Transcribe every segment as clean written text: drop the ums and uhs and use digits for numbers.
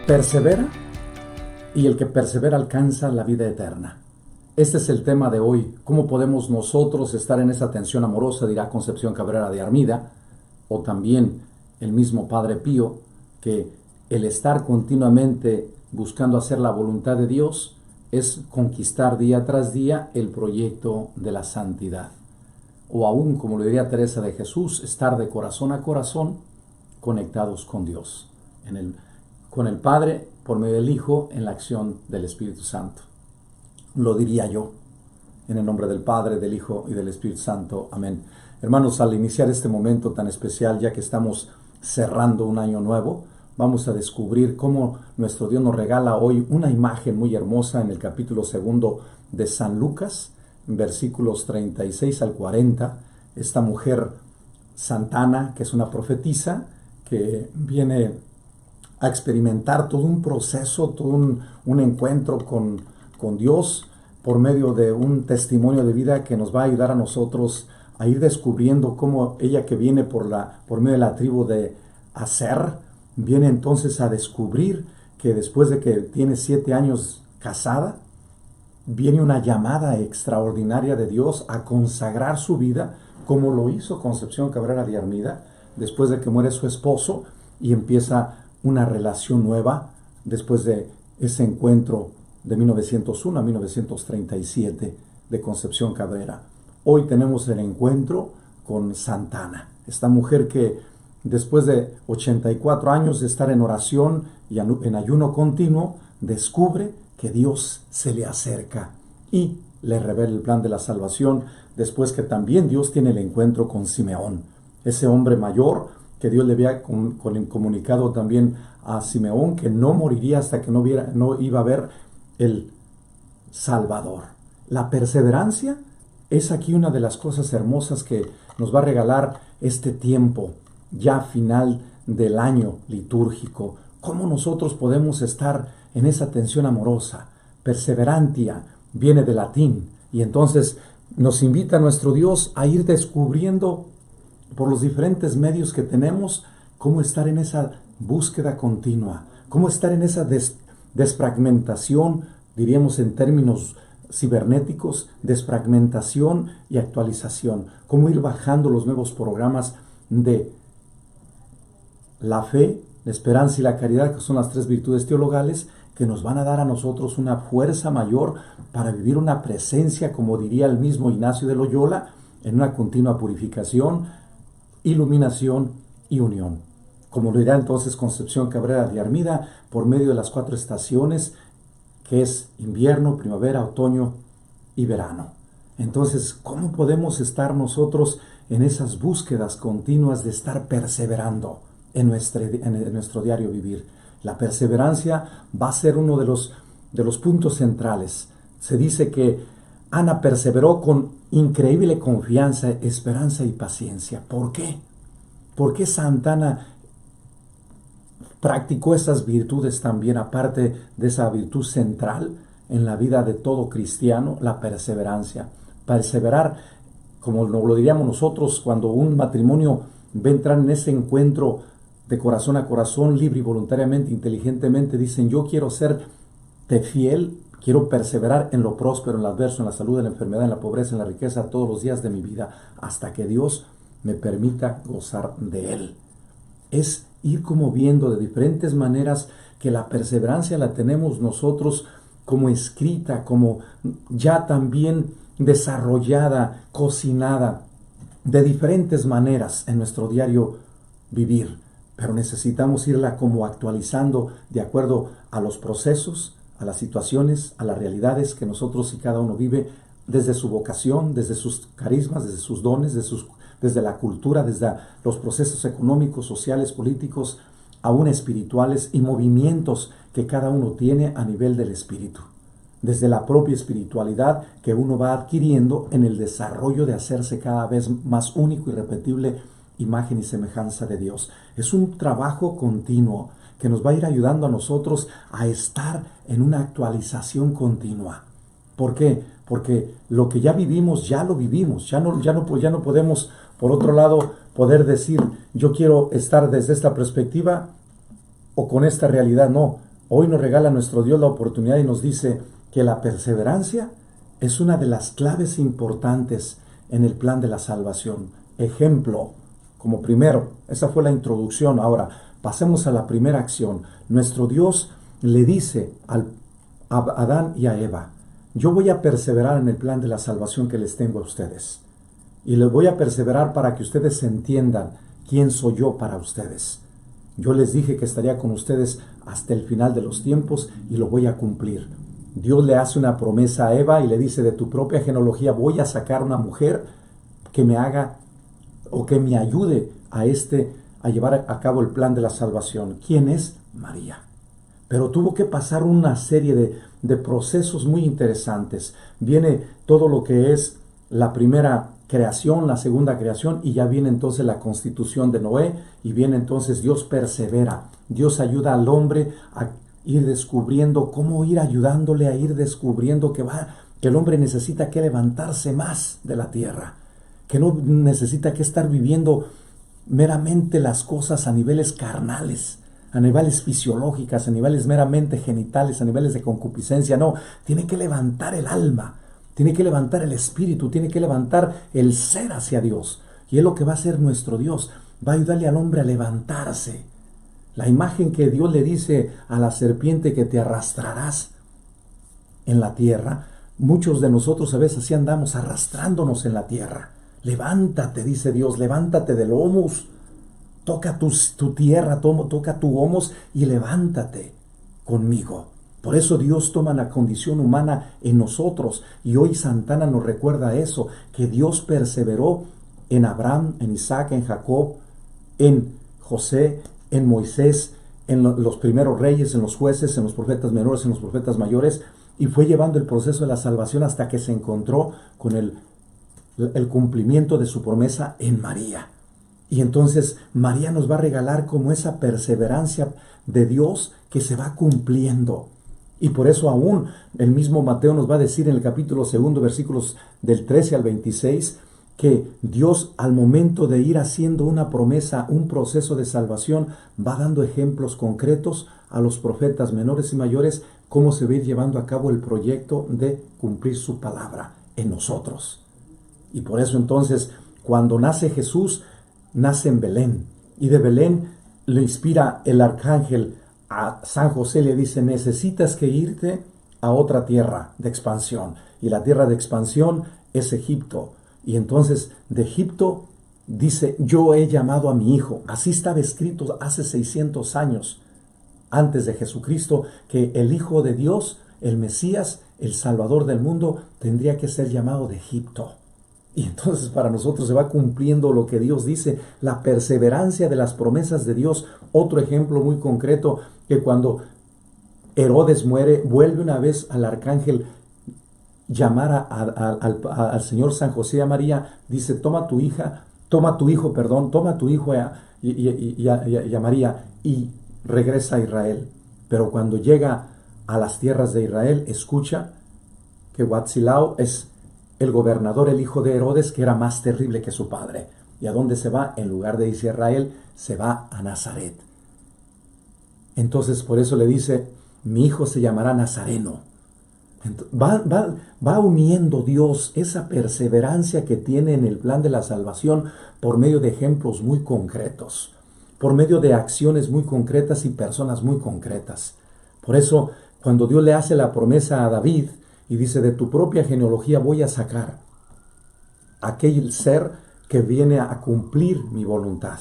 Persevera y el que persevera alcanza la vida eterna. Este es el tema de hoy. ¿Cómo podemos nosotros estar en esa tensión amorosa? Dirá Concepción Cabrera de Armida, o también el mismo Padre Pío, que el estar continuamente buscando hacer la voluntad de Dios es conquistar día tras día el proyecto de la santidad. O aún, como lo diría Teresa de Jesús, estar de corazón a corazón conectados con Dios, con el Padre, por medio del Hijo, en la acción del Espíritu Santo. Lo diría yo, en el nombre del Padre, del Hijo y del Espíritu Santo. Amén. Hermanos, al iniciar este momento tan especial, ya que estamos cerrando un año nuevo, vamos a descubrir cómo nuestro Dios nos regala hoy una imagen muy hermosa en el capítulo 2 de San Lucas, versículos 36 al 40. Esta mujer Santana, que es una profetisa, que viene a experimentar todo un proceso, todo un encuentro con Dios por medio de un testimonio de vida que nos va a ayudar a nosotros a ir descubriendo cómo ella, que viene por medio de la tribu de Aser, viene entonces a descubrir que después de que tiene 7 años casada, viene una llamada extraordinaria de Dios a consagrar su vida, como lo hizo Concepción Cabrera de Armida, después de que muere su esposo, y empieza una relación nueva después de ese encuentro de 1901 a 1937 de Concepción Cabrera. Hoy tenemos el encuentro con Santana, esta mujer que después de 84 años de estar en oración y en ayuno continuo, descubre que Dios se le acerca y le revela el plan de la salvación, después que también Dios tiene el encuentro con Simeón, ese hombre mayor que Dios le había comunicado también a Simeón que no moriría hasta que no iba a ver el Salvador. La perseverancia es aquí una de las cosas hermosas que nos va a regalar este tiempo ya final del año litúrgico. ¿Cómo nosotros podemos estar en esa tensión amorosa? Perseverantia viene del latín, y entonces nos invita nuestro Dios a ir descubriendo por los diferentes medios que tenemos cómo estar en esa búsqueda continua, cómo estar en esa desfragmentación, diríamos en términos cibernéticos, desfragmentación y actualización, cómo ir bajando los nuevos programas de la fe, la esperanza y la caridad, que son las 3 virtudes teologales, que nos van a dar a nosotros una fuerza mayor para vivir una presencia, como diría el mismo Ignacio de Loyola, en una continua purificación, iluminación y unión. Como lo dirá entonces Concepción Cabrera de Armida, por medio de las 4 estaciones, que es invierno, primavera, otoño y verano. Entonces, ¿cómo podemos estar nosotros en esas búsquedas continuas de estar perseverando en nuestro diario vivir? La perseverancia va a ser uno de los puntos centrales. Se dice que Ana perseveró con increíble confianza, esperanza y paciencia. ¿Por qué? ¿Por qué Santana practicó esas virtudes también, aparte de esa virtud central en la vida de todo cristiano, la perseverancia? Perseverar, como lo diríamos nosotros, cuando un matrimonio va a entrar en ese encuentro de corazón a corazón, libre y voluntariamente, inteligentemente, dicen: yo quiero serte fiel, quiero perseverar en lo próspero, en lo adverso, en la salud, en la enfermedad, en la pobreza, en la riqueza, todos los días de mi vida, hasta que Dios me permita gozar de Él. Es ir como viendo de diferentes maneras que la perseverancia la tenemos nosotros como escrita, como ya también desarrollada, cocinada, de diferentes maneras en nuestro diario vivir. Pero necesitamos irla como actualizando de acuerdo a los procesos, a las situaciones, a las realidades que nosotros y cada uno vive, desde su vocación, desde sus carismas, desde sus dones, desde la cultura, desde los procesos económicos, sociales, políticos, aún espirituales, y movimientos que cada uno tiene a nivel del espíritu. Desde la propia espiritualidad que uno va adquiriendo en el desarrollo de hacerse cada vez más único y repetible imagen y semejanza de Dios. Es un trabajo continuo que nos va a ir ayudando a nosotros a estar en una actualización continua. ¿Por qué? Porque lo que ya vivimos, ya lo vivimos. Ya no podemos, por otro lado, poder decir: yo quiero estar desde esta perspectiva o con esta realidad. No, Hoy nos regala nuestro Dios la oportunidad y nos dice que la perseverancia es una de las claves importantes en el plan de la salvación. Ejemplo, como primero, esa fue la introducción. Ahora, pasemos a la primera acción. Nuestro Dios le dice a Adán y a Eva: yo voy a perseverar en el plan de la salvación que les tengo a ustedes. Y les voy a perseverar para que ustedes entiendan quién soy yo para ustedes. Yo les dije que estaría con ustedes hasta el final de los tiempos y lo voy a cumplir. Dios le hace una promesa a Eva y le dice: de tu propia genealogía voy a sacar una mujer que me haga o que me ayude a llevar a cabo el plan de la salvación. ¿Quién es? María. Pero tuvo que pasar una serie de procesos muy interesantes. Viene todo lo que es la primera creación, la segunda creación, y ya viene entonces la constitución de Noé, y viene entonces Dios persevera. Dios ayuda al hombre a ir descubriendo cómo ir ayudándole a ir descubriendo que el hombre necesita que levantarse más de la tierra, que no necesita que estar viviendo meramente las cosas a niveles carnales, a niveles fisiológicas, a niveles meramente genitales, a niveles de concupiscencia. No, tiene que levantar el alma, tiene que levantar el espíritu, tiene que levantar el ser hacia Dios. Y es lo que va a hacer nuestro Dios, va a ayudarle al hombre a levantarse. La imagen que Dios le dice a la serpiente, que te arrastrarás en la tierra, muchos de nosotros a veces así andamos arrastrándonos en la tierra. Levántate, dice Dios, levántate del humus, toca tu tierra, toca tu humus y levántate conmigo. Por eso Dios toma la condición humana en nosotros, y hoy Santana nos recuerda eso, que Dios perseveró en Abraham, en Isaac, en Jacob, en José, en Moisés, en los primeros reyes, en los jueces, en los profetas menores, en los profetas mayores, y fue llevando el proceso de la salvación hasta que se encontró con el cumplimiento de su promesa en María. Y entonces María nos va a regalar como esa perseverancia de Dios que se va cumpliendo. Y por eso aún el mismo Mateo nos va a decir en el capítulo 2, versículos del 13 al 26, que Dios, al momento de ir haciendo una promesa, un proceso de salvación, va dando ejemplos concretos a los profetas menores y mayores, cómo se va a ir llevando a cabo el proyecto de cumplir su palabra en nosotros. Y por eso entonces, cuando nace Jesús, nace en Belén. Y de Belén le inspira el arcángel a San José, le dice: necesitas que irte a otra tierra de expansión. Y la tierra de expansión es Egipto. Y entonces de Egipto dice: yo he llamado a mi hijo. Así estaba escrito hace 600 años antes de Jesucristo, que el Hijo de Dios, el Mesías, el Salvador del mundo, tendría que ser llamado de Egipto. Y entonces para nosotros se va cumpliendo lo que Dios dice, la perseverancia de las promesas de Dios. Otro ejemplo muy concreto, que cuando Herodes muere, vuelve una vez al arcángel llamar al Señor San José y a María, dice: toma tu hijo y a María y regresa a Israel. Pero cuando llega a las tierras de Israel, escucha que Huatzilao es el gobernador, el hijo de Herodes, que era más terrible que su padre. ¿Y a dónde se va? En lugar de Israel, se va a Nazaret. Entonces por eso le dice: mi hijo se llamará Nazareno. Va uniendo Dios esa perseverancia que tiene en el plan de la salvación por medio de ejemplos muy concretos, por medio de acciones muy concretas y personas muy concretas. Por eso, cuando Dios le hace la promesa a David y dice: de tu propia genealogía voy a sacar aquel ser que viene a cumplir mi voluntad.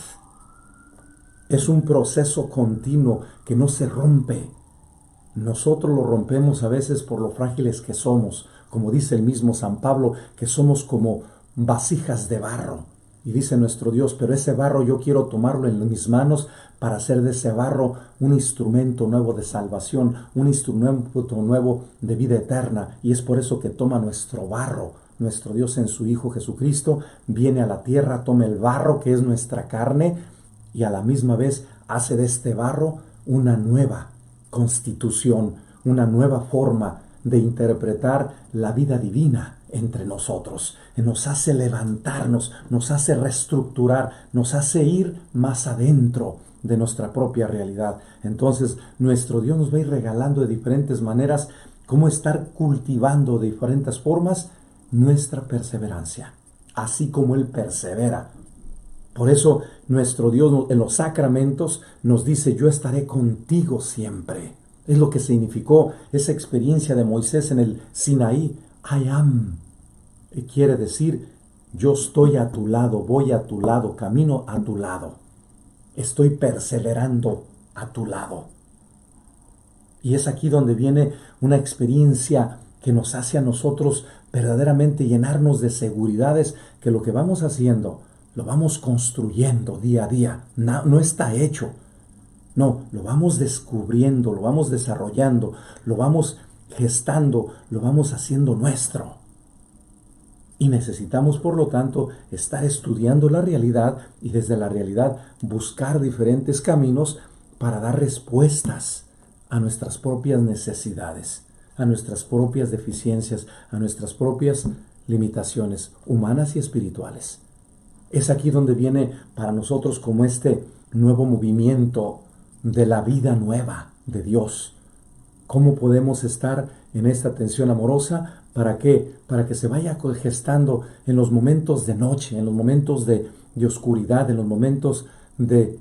Es un proceso continuo que no se rompe. Nosotros lo rompemos a veces por lo frágiles que somos, como dice el mismo San Pablo, que somos como vasijas de barro. Y dice nuestro Dios: pero ese barro yo quiero tomarlo en mis manos para hacer de ese barro un instrumento nuevo de salvación, un instrumento nuevo de vida eterna. Y es por eso que toma nuestro barro, nuestro Dios en su Hijo Jesucristo, viene a la tierra, toma el barro que es nuestra carne y a la misma vez hace de este barro una nueva constitución, una nueva forma de interpretar la vida divina. entre nosotros, nos hace levantarnos, nos hace reestructurar, nos hace ir más adentro de nuestra propia realidad. Entonces, nuestro Dios nos va a ir regalando de diferentes maneras cómo estar cultivando de diferentes formas nuestra perseverancia, así como Él persevera. Por eso nuestro Dios en los sacramentos nos dice: yo estaré contigo siempre. Es lo que significó esa experiencia de Moisés en el Sinaí. I am. Quiere decir, yo estoy a tu lado, voy a tu lado, camino a tu lado. Estoy perseverando a tu lado. Y es aquí donde viene una experiencia que nos hace a nosotros verdaderamente llenarnos de seguridades, que lo que vamos haciendo lo vamos construyendo día a día. No está hecho. No, lo vamos descubriendo, lo vamos desarrollando, lo vamos gestando, lo vamos haciendo nuestro. Y necesitamos, por lo tanto, estar estudiando la realidad y desde la realidad buscar diferentes caminos para dar respuestas a nuestras propias necesidades, a nuestras propias deficiencias, a nuestras propias limitaciones humanas y espirituales. Es aquí donde viene para nosotros como este nuevo movimiento de la vida nueva de Dios. ¿Cómo podemos estar en esta tensión amorosa? ¿Para qué? Para que se vaya gestando en los momentos de noche, en los momentos de oscuridad, en los momentos de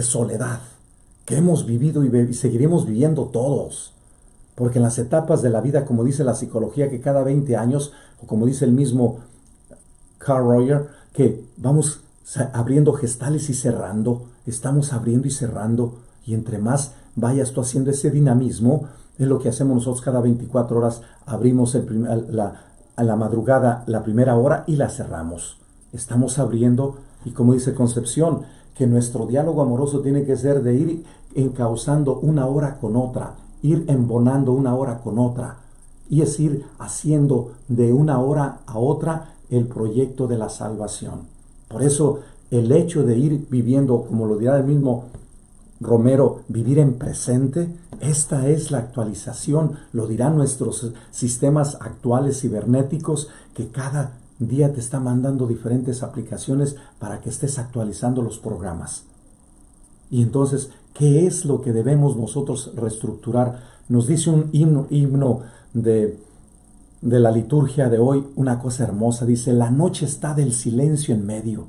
soledad que hemos vivido y seguiremos viviendo todos. Porque en las etapas de la vida, como dice la psicología, que cada 20 años, o como dice el mismo Carl Roger, que vamos abriendo gestales y cerrando, estamos abriendo y cerrando, y entre más vayas tú haciendo ese dinamismo, es lo que hacemos nosotros cada 24 horas, abrimos a la madrugada la primera hora y la cerramos. Estamos abriendo, y como dice Concepción, que nuestro diálogo amoroso tiene que ser de ir encauzando una hora con otra, ir embonando una hora con otra, y es ir haciendo de una hora a otra el proyecto de la salvación. Por eso el hecho de ir viviendo, como lo dirá el mismo Romero, vivir en presente, esta es la actualización, lo dirán nuestros sistemas actuales cibernéticos, que cada día te está mandando diferentes aplicaciones para que estés actualizando los programas. Y entonces, ¿qué es lo que debemos nosotros reestructurar? Nos dice un himno de la liturgia de hoy una cosa hermosa. Dice: la noche está del silencio en medio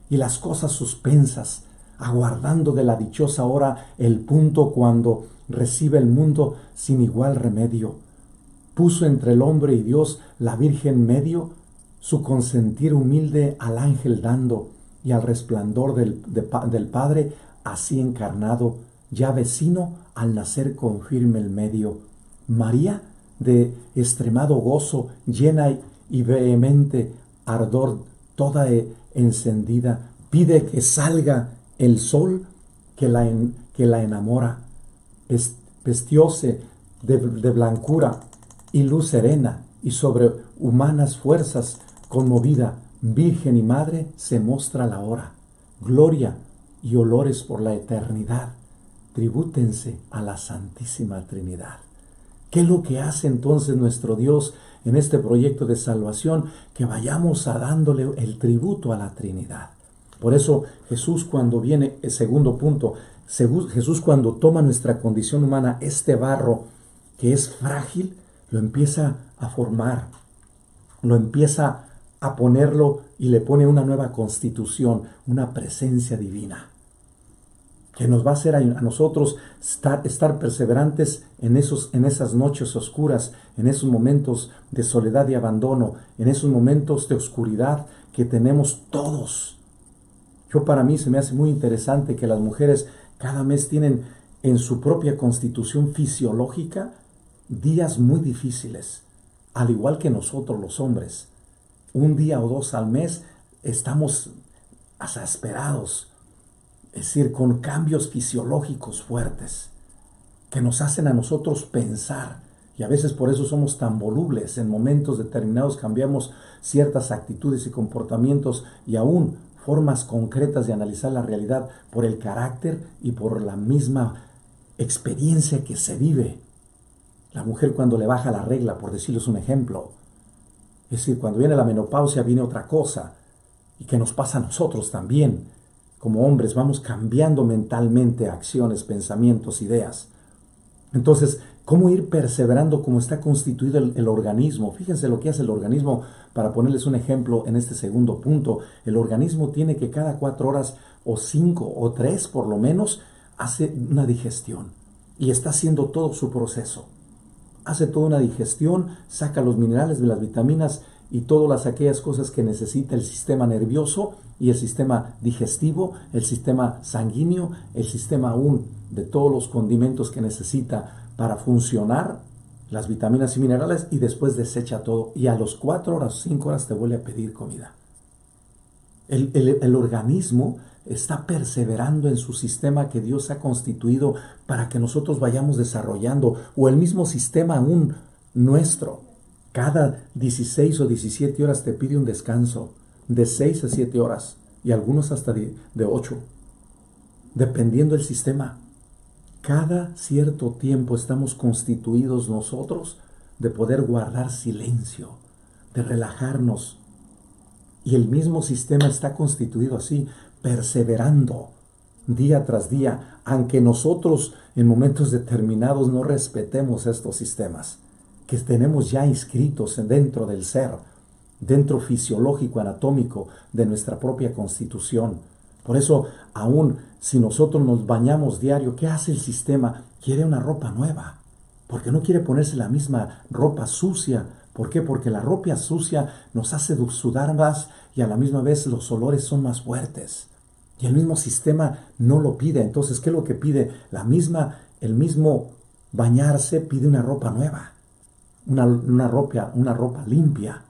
y las cosas suspensas, aguardando de la dichosa hora el punto cuando recibe el mundo sin igual remedio. Puso entre el hombre y Dios la Virgen medio, su consentir humilde al ángel dando, y al resplandor del Padre así encarnado, ya vecino al nacer confirme el medio. María, de extremado gozo, llena y vehemente ardor, toda encendida, pide que salga el sol que la enamora. Vestióse de blancura y luz serena, y sobre humanas fuerzas conmovida, Virgen y Madre, se mostra la hora. Gloria y olores por la eternidad, tribútense a la Santísima Trinidad. ¿Qué es lo que hace entonces nuestro Dios en este proyecto de salvación? Que vayamos dándole el tributo a la Trinidad. Por eso Jesús, cuando viene, el segundo punto, Jesús cuando toma nuestra condición humana, este barro que es frágil, lo empieza a formar, lo empieza a ponerlo y le pone una nueva constitución, una presencia divina, que nos va a hacer a nosotros estar perseverantes en esas noches oscuras, en esos momentos de soledad y abandono, en esos momentos de oscuridad que tenemos todos. Para mí se me hace muy interesante que las mujeres cada mes tienen en su propia constitución fisiológica días muy difíciles, al igual que nosotros los hombres. Un día o dos al mes estamos exasperados, es decir, con cambios fisiológicos fuertes que nos hacen a nosotros pensar, y a veces por eso somos tan volubles. En momentos determinados cambiamos ciertas actitudes y comportamientos y aún formas concretas de analizar la realidad por el carácter y por la misma experiencia que se vive. La mujer cuando le baja la regla, por decirles un ejemplo, Es decir, cuando viene la menopausia viene otra cosa, y que nos pasa a nosotros también. Como hombres vamos cambiando mentalmente acciones, pensamientos, ideas. Entonces, ¿cómo ir perseverando como está constituido el organismo? Fíjense lo que hace el organismo, para ponerles un ejemplo en este segundo punto. El organismo tiene que cada 4 horas o 5 o 3 por lo menos, hace una digestión y está haciendo todo su proceso. Hace toda una digestión, saca los minerales de las vitaminas y todas aquellas cosas que necesita el sistema nervioso y el sistema digestivo, el sistema sanguíneo, el sistema aún de todos los condimentos que necesita para funcionar, las vitaminas y minerales, y después desecha todo. Y a los 4 horas, 5 horas te vuelve a pedir comida. El organismo está perseverando en su sistema que Dios ha constituido para que nosotros vayamos desarrollando, o el mismo sistema aún nuestro. Cada 16 o 17 horas te pide un descanso, de 6 a 7 horas, y algunos hasta de 8, dependiendo del sistema. Cada cierto tiempo estamos constituidos nosotros de poder guardar silencio, de relajarnos. Y el mismo sistema está constituido así, perseverando día tras día, aunque nosotros en momentos determinados no respetemos estos sistemas que tenemos ya inscritos dentro del ser, dentro fisiológico, anatómico de nuestra propia constitución. Por eso, aún si nosotros nos bañamos diario, ¿qué hace el sistema? Quiere una ropa nueva, porque no quiere ponerse la misma ropa sucia. ¿Por qué? Porque la ropa sucia nos hace sudar más y a la misma vez los olores son más fuertes. Y el mismo sistema no lo pide. Entonces, ¿qué es lo que pide? El mismo bañarse pide una ropa nueva, una ropa limpia.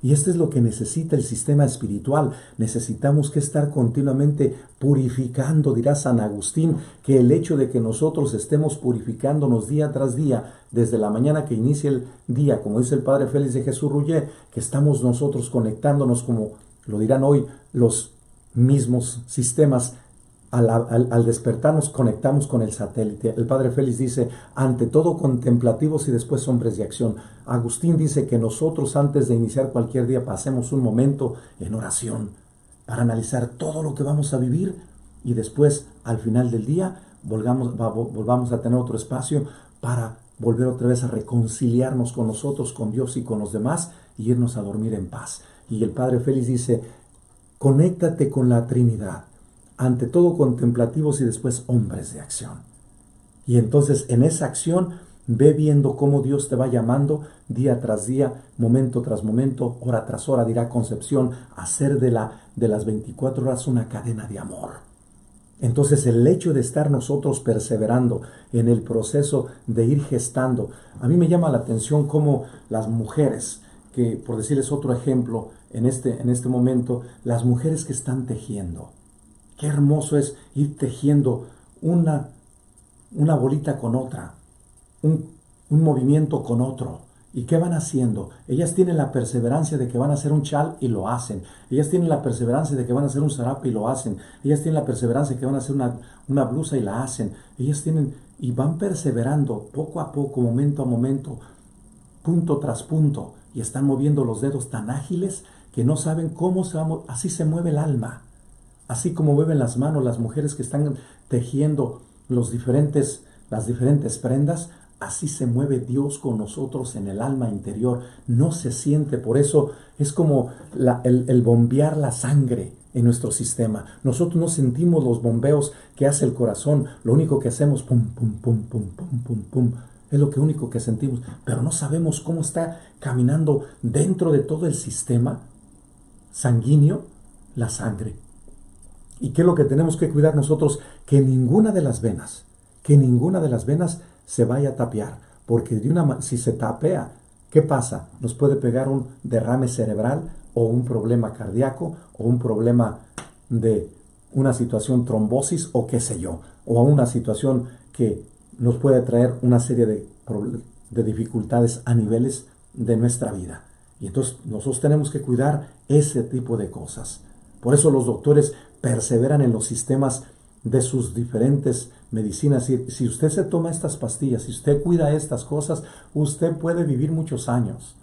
Y esto es lo que necesita el sistema espiritual. Necesitamos que estar continuamente purificando, dirá San Agustín, que el hecho de que nosotros estemos purificándonos día tras día, desde la mañana que inicia el día, como dice el Padre Félix de Jesús Rouillet, que estamos nosotros conectándonos, como lo dirán hoy los mismos sistemas. Al despertarnos conectamos con el satélite. El Padre Félix dice, ante todo contemplativos y después hombres de acción. Agustín dice que nosotros antes de iniciar cualquier día pasemos un momento en oración para analizar todo lo que vamos a vivir, y después al final del día volvamos a tener otro espacio para volver otra vez a reconciliarnos con nosotros, con Dios y con los demás, y irnos a dormir en paz. Y el Padre Félix dice, conéctate con la Trinidad, ante todo contemplativos y después hombres de acción. Y entonces en esa acción ve viendo cómo Dios te va llamando día tras día, momento tras momento, hora tras hora, dirá Concepción, hacer de las 24 horas una cadena de amor. Entonces el hecho de estar nosotros perseverando en el proceso de ir gestando, a mí me llama la atención cómo las mujeres, que por decirles otro ejemplo en este momento, las mujeres que están tejiendo, qué hermoso es ir tejiendo una bolita con otra, un movimiento con otro. ¿Y qué van haciendo? Ellas tienen la perseverancia de que van a hacer un chal y lo hacen. Ellas tienen la perseverancia de que van a hacer un zarape y lo hacen. Ellas tienen la perseverancia de que van a hacer una blusa y la hacen. Ellas tienen y van perseverando poco a poco, momento a momento, punto tras punto. Y están moviendo los dedos tan ágiles que no saben cómo así se mueve el alma. Así como mueven las manos las mujeres que están tejiendo las diferentes prendas, así se mueve Dios con nosotros en el alma interior. No se siente, por eso es como el bombear la sangre en nuestro sistema. Nosotros no sentimos los bombeos que hace el corazón, lo único que hacemos, pum, pum, pum, pum, pum, pum, pum. Es lo único que sentimos, pero no sabemos cómo está caminando dentro de todo el sistema sanguíneo la sangre. ¿Y qué es lo que tenemos que cuidar nosotros? Que ninguna de las venas se vaya a tapiar, porque si se tapea, ¿qué pasa? Nos puede pegar un derrame cerebral o un problema cardíaco o un problema de una situación trombosis o qué sé yo, o una situación que nos puede traer una serie de dificultades a niveles de nuestra vida. Y entonces nosotros tenemos que cuidar ese tipo de cosas. Por eso los doctores perseveran en los sistemas de sus diferentes medicinas. Si usted se toma estas pastillas, si usted cuida estas cosas, usted puede vivir muchos años.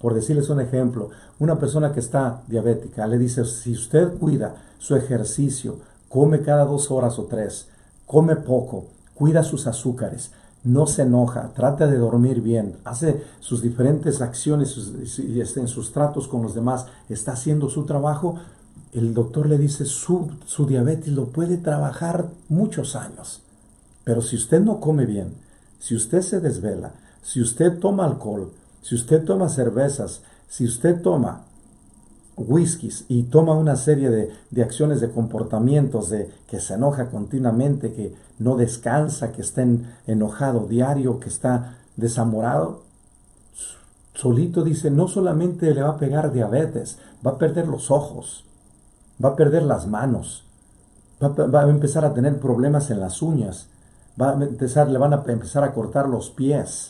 Por decirles un ejemplo, una persona que está diabética le dice, si usted cuida su ejercicio, come cada 2 horas o 3, come poco, cuida sus azúcares, no se enoja, trata de dormir bien, hace sus diferentes acciones en sus tratos con los demás, está haciendo su trabajo, el doctor le dice, su diabetes lo puede trabajar muchos años. Pero si usted no come bien, si usted se desvela, si usted toma alcohol, si usted toma cervezas, si usted toma whiskies y toma una serie de acciones, de comportamientos, de que se enoja continuamente, que no descansa, que está enojado diario, que está desamorado, solito dice, no solamente le va a pegar diabetes, va a perder los ojos, va a perder las manos, va a empezar a tener problemas en las uñas, le van a empezar a cortar los pies.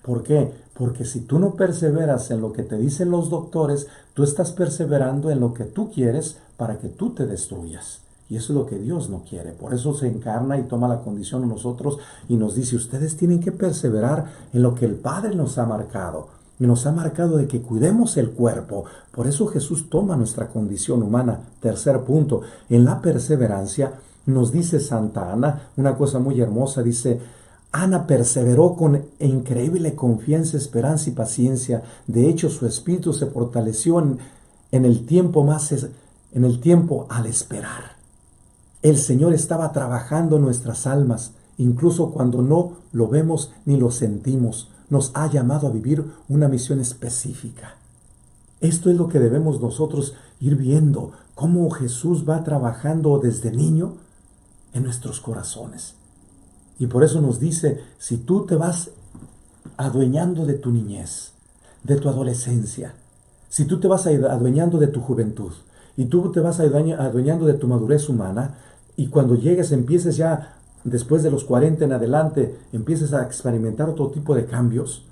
¿Por qué? Porque si tú no perseveras en lo que te dicen los doctores, tú estás perseverando en lo que tú quieres para que tú te destruyas. Y eso es lo que Dios no quiere. Por eso se encarna y toma la condición de nosotros y nos dice, ustedes tienen que perseverar en lo que el Padre nos ha marcado. Y nos ha marcado de que cuidemos el cuerpo. Por eso Jesús toma nuestra condición humana. Tercer punto, en la perseverancia nos dice Santa Ana una cosa muy hermosa, dice, Ana perseveró con increíble confianza, esperanza y paciencia. De hecho, su espíritu se fortaleció en el tiempo al esperar. El Señor estaba trabajando en nuestras almas, incluso cuando no lo vemos ni lo sentimos. Nos ha llamado a vivir una misión específica. Esto es lo que debemos nosotros ir viendo, cómo Jesús va trabajando desde niño en nuestros corazones. Y por eso nos dice, si tú te vas adueñando de tu niñez, de tu adolescencia, si tú te vas adueñando de tu juventud, y tú te vas adueñando de tu madurez humana, y cuando llegues, empieces ya, después de los 40 en adelante, empieces a experimentar otro tipo de cambios,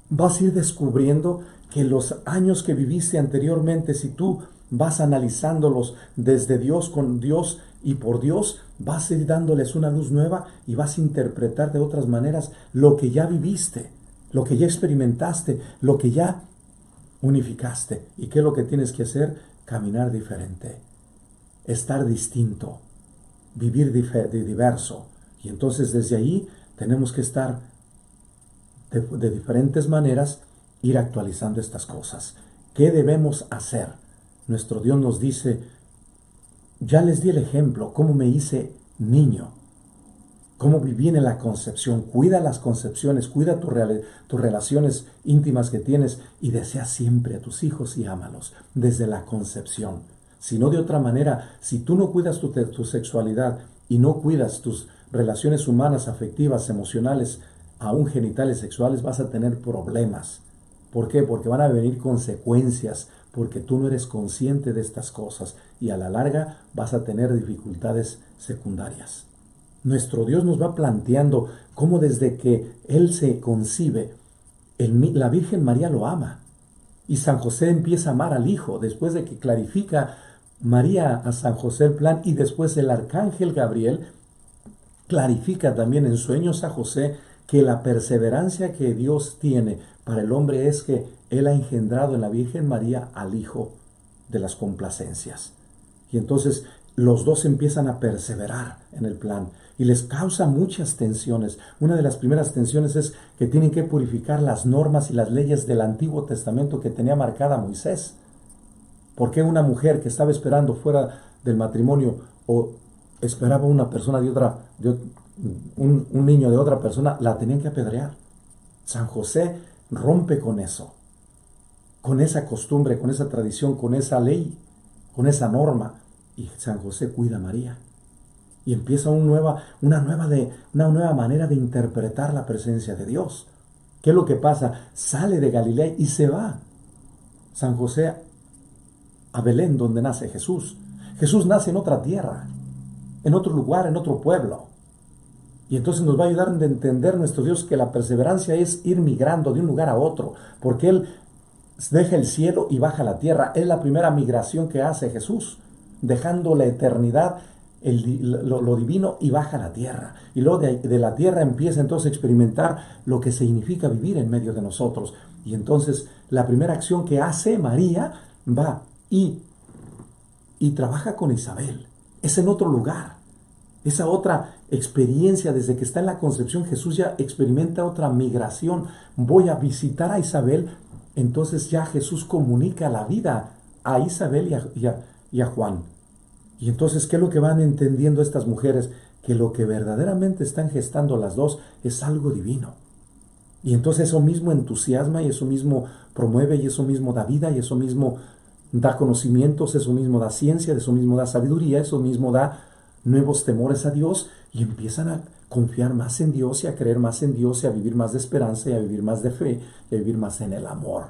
vas a ir descubriendo que los años que viviste anteriormente, si tú vas analizándolos desde Dios, con Dios y por Dios, vas a ir dándoles una luz nueva y vas a interpretar de otras maneras lo que ya viviste, lo que ya experimentaste, lo que ya unificaste. ¿Y qué es lo que tienes que hacer? Caminar diferente, estar distinto, vivir diverso. Y entonces desde ahí tenemos que estar de diferentes maneras, ir actualizando estas cosas. ¿Qué debemos hacer? Nuestro Dios nos dice, ya les di el ejemplo, cómo me hice niño, cómo viví en la concepción. Cuida las concepciones, cuida tus relaciones íntimas que tienes y desea siempre a tus hijos y ámalos desde la concepción. Si no, de otra manera, si tú no cuidas tu sexualidad y no cuidas tus relaciones humanas, afectivas, emocionales, aún genitales, sexuales, vas a tener problemas. ¿Por qué? Porque van a venir consecuencias, porque tú no eres consciente de estas cosas y a la larga vas a tener dificultades secundarias. Nuestro Dios nos va planteando cómo desde que Él se concibe, la Virgen María lo ama y San José empieza a amar al Hijo después de que clarifica María a San José el plan y después el Arcángel Gabriel clarifica también en sueños a José que la perseverancia que Dios tiene para el hombre es que Él ha engendrado en la Virgen María al Hijo de las complacencias. Y entonces los dos empiezan a perseverar en el plan y les causa muchas tensiones. Una de las primeras tensiones es que tienen que purificar las normas y las leyes del Antiguo Testamento que tenía marcada Moisés. ¿Por qué una mujer que estaba esperando fuera del matrimonio o esperaba una persona un niño de otra persona, la tenían que apedrear? San José rompe con eso, con esa costumbre, con esa tradición, con esa ley, con esa norma. Y San José cuida a María. Y empieza una nueva manera de interpretar la presencia de Dios. ¿Qué es lo que pasa? Sale de Galilea y se va San José a Belén, donde nace Jesús. Jesús nace en otra tierra, en otro lugar, en otro pueblo. Y entonces nos va a ayudar a entender nuestro Dios que la perseverancia es ir migrando de un lugar a otro, porque Él deja el cielo y baja a la tierra. Es la primera migración que hace Jesús, dejando la eternidad lo divino y baja a la tierra. Y luego de la tierra empieza entonces a experimentar lo que significa vivir en medio de nosotros. Y entonces la primera acción que hace María va y trabaja con Isabel. Es en otro lugar. Esa otra experiencia, desde que está en la concepción, Jesús ya experimenta otra migración. Voy a visitar a Isabel. Entonces ya Jesús comunica la vida a Isabel y a Juan. Y entonces, ¿qué es lo que van entendiendo estas mujeres? Que lo que verdaderamente están gestando las dos es algo divino. Y entonces eso mismo entusiasma y eso mismo promueve y eso mismo da vida y eso mismo da conocimientos, eso mismo da ciencia, eso mismo da sabiduría, eso mismo da nuevos temores a Dios y empiezan a confiar más en Dios y a creer más en Dios y a vivir más de esperanza y a vivir más de fe y a vivir más en el amor.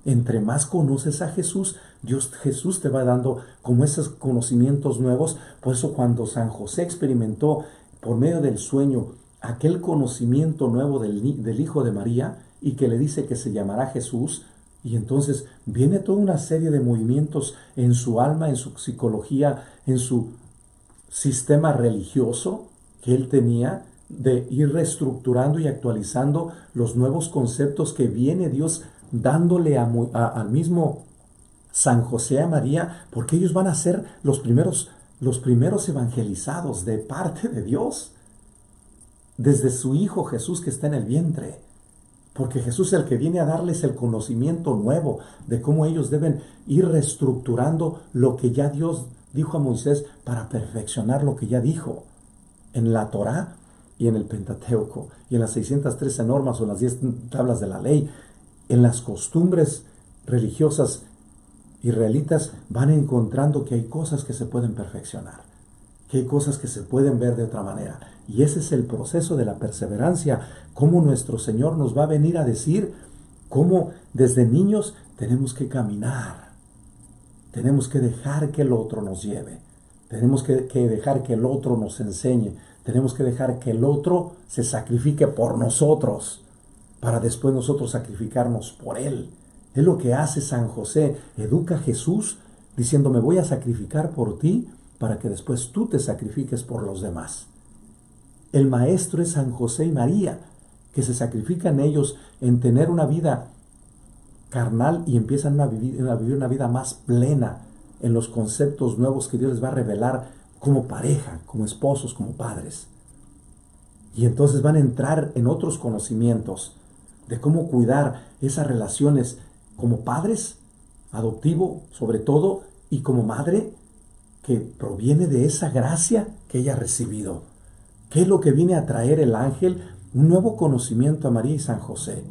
Entre más conoces a Jesús, Jesús te va dando como esos conocimientos nuevos. Por eso cuando San José experimentó por medio del sueño aquel conocimiento nuevo del Hijo de María y que le dice que se llamará Jesús, y entonces viene toda una serie de movimientos en su alma, en su psicología, en su sistema religioso que él tenía, de ir reestructurando y actualizando los nuevos conceptos que viene Dios dándole al mismo San José, a María, porque ellos van a ser los primeros evangelizados de parte de Dios, desde su Hijo Jesús que está en el vientre. Porque Jesús es el que viene a darles el conocimiento nuevo de cómo ellos deben ir reestructurando lo que ya Dios dijo a Moisés para perfeccionar lo que ya dijo en la Torá y en el Pentateuco y en las 613 normas o las 10 tablas de la ley. En las costumbres religiosas israelitas van encontrando que hay cosas que se pueden perfeccionar, que hay cosas que se pueden ver de otra manera. Y ese es el proceso de la perseverancia, cómo nuestro Señor nos va a venir a decir cómo desde niños tenemos que caminar, tenemos que dejar que el otro nos lleve, tenemos que dejar que el otro nos enseñe, tenemos que dejar que el otro se sacrifique por nosotros, para después nosotros sacrificarnos por Él. Es lo que hace San José, educa a Jesús diciendo: me voy a sacrificar por ti para que después tú te sacrifiques por los demás. El maestro es San José y María, que se sacrifican ellos en tener una vida carnal y empiezan a vivir una vida más plena en los conceptos nuevos que Dios les va a revelar como pareja, como esposos, como padres. Y entonces van a entrar en otros conocimientos de cómo cuidar esas relaciones como padres, adoptivo sobre todo, y como madre que proviene de esa gracia que ella ha recibido. ¿Qué es lo que viene a traer el ángel? Un nuevo conocimiento a María y San José.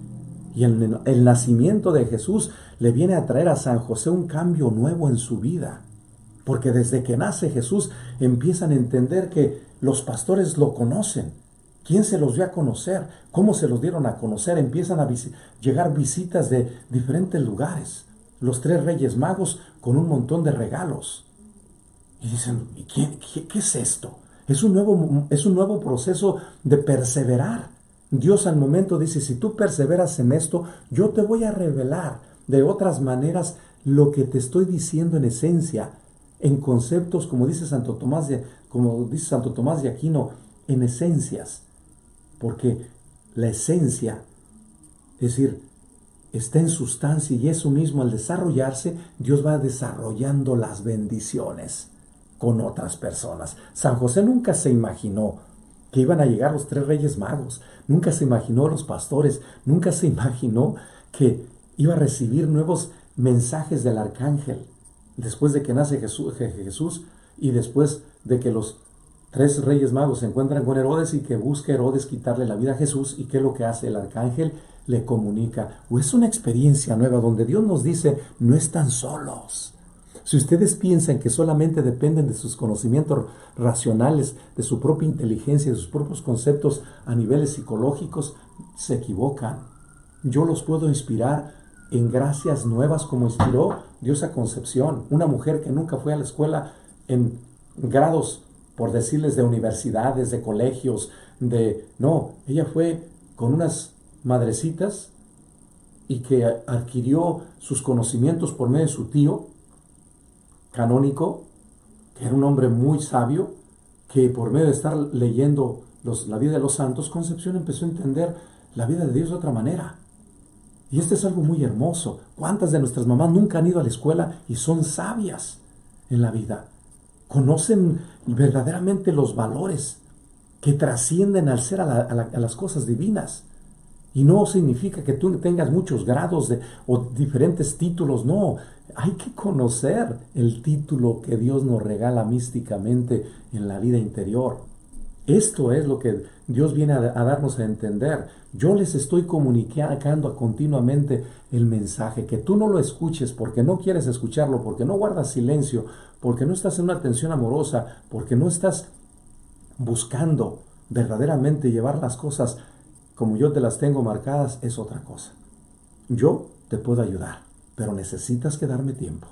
Y el nacimiento de Jesús le viene a traer a San José un cambio nuevo en su vida. Porque desde que nace Jesús empiezan a entender que los pastores lo conocen. ¿Quién se los dio a conocer? ¿Cómo se los dieron a conocer? Empiezan a llegar visitas de diferentes lugares. Los 3 Reyes Magos con un montón de regalos. Y dicen: ¿qué es esto? Es un nuevo proceso de perseverar. Dios al momento dice: si tú perseveras en esto, yo te voy a revelar de otras maneras lo que te estoy diciendo en esencia, en conceptos, como dice Santo Tomás de Aquino, en esencias. Porque la esencia, es decir, está en sustancia, y eso mismo, al desarrollarse, Dios va desarrollando las bendiciones con otras personas. San José nunca se imaginó que iban a llegar los 3 Reyes Magos, nunca se imaginó los pastores, nunca se imaginó que iba a recibir nuevos mensajes del arcángel después de que nace Jesús y después de que los 3 Reyes Magos se encuentran con Herodes y que busca Herodes quitarle la vida a Jesús. ¿Y qué es lo que hace el arcángel? Le comunica. O es una experiencia nueva donde Dios nos dice: no están solos. Si ustedes piensan que solamente dependen de sus conocimientos racionales, de su propia inteligencia, de sus propios conceptos a niveles psicológicos, se equivocan. Yo los puedo inspirar en gracias nuevas como inspiró Dios a Concepción, una mujer que nunca fue a la escuela en grados, por decirles, de universidades, de colegios, no, ella fue con unas madrecitas y que adquirió sus conocimientos por medio de su tío canónico, que era un hombre muy sabio, que por medio de estar leyendo la vida de los santos, Concepción empezó a entender la vida de Dios de otra manera. Y este es algo muy hermoso. ¿Cuántas de nuestras mamás nunca han ido a la escuela y son sabias en la vida? Conocen verdaderamente los valores que trascienden al ser a las cosas divinas. Y no significa que tú tengas muchos grados o diferentes títulos, no. Hay que conocer el título que Dios nos regala místicamente en la vida interior. Esto es lo que Dios viene a darnos a entender. Yo les estoy comunicando continuamente el mensaje, que tú no lo escuches porque no quieres escucharlo, porque no guardas silencio, porque no estás en una atención amorosa, porque no estás buscando verdaderamente llevar las cosas como yo te las tengo marcadas, es otra cosa. Yo te puedo ayudar, pero necesitas que darme tiempo.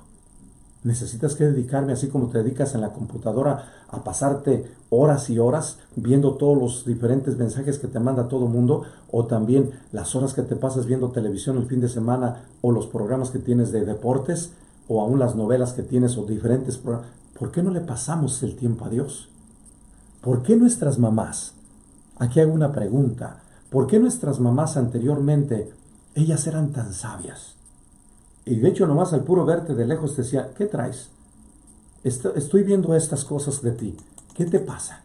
Necesitas que dedicarme, así como te dedicas en la computadora a pasarte horas y horas viendo todos los diferentes mensajes que te manda todo el mundo, o también las horas que te pasas viendo televisión el fin de semana, o los programas que tienes de deportes, o aún las novelas que tienes, o diferentes programas. ¿Por qué no le pasamos el tiempo a Dios? ¿Por qué nuestras mamás? Aquí hago una pregunta. ¿Por qué nuestras mamás anteriormente, ellas eran tan sabias? Y de hecho nomás al puro verte de lejos te decía, ¿qué traes? Estoy viendo estas cosas de ti. ¿Qué te pasa?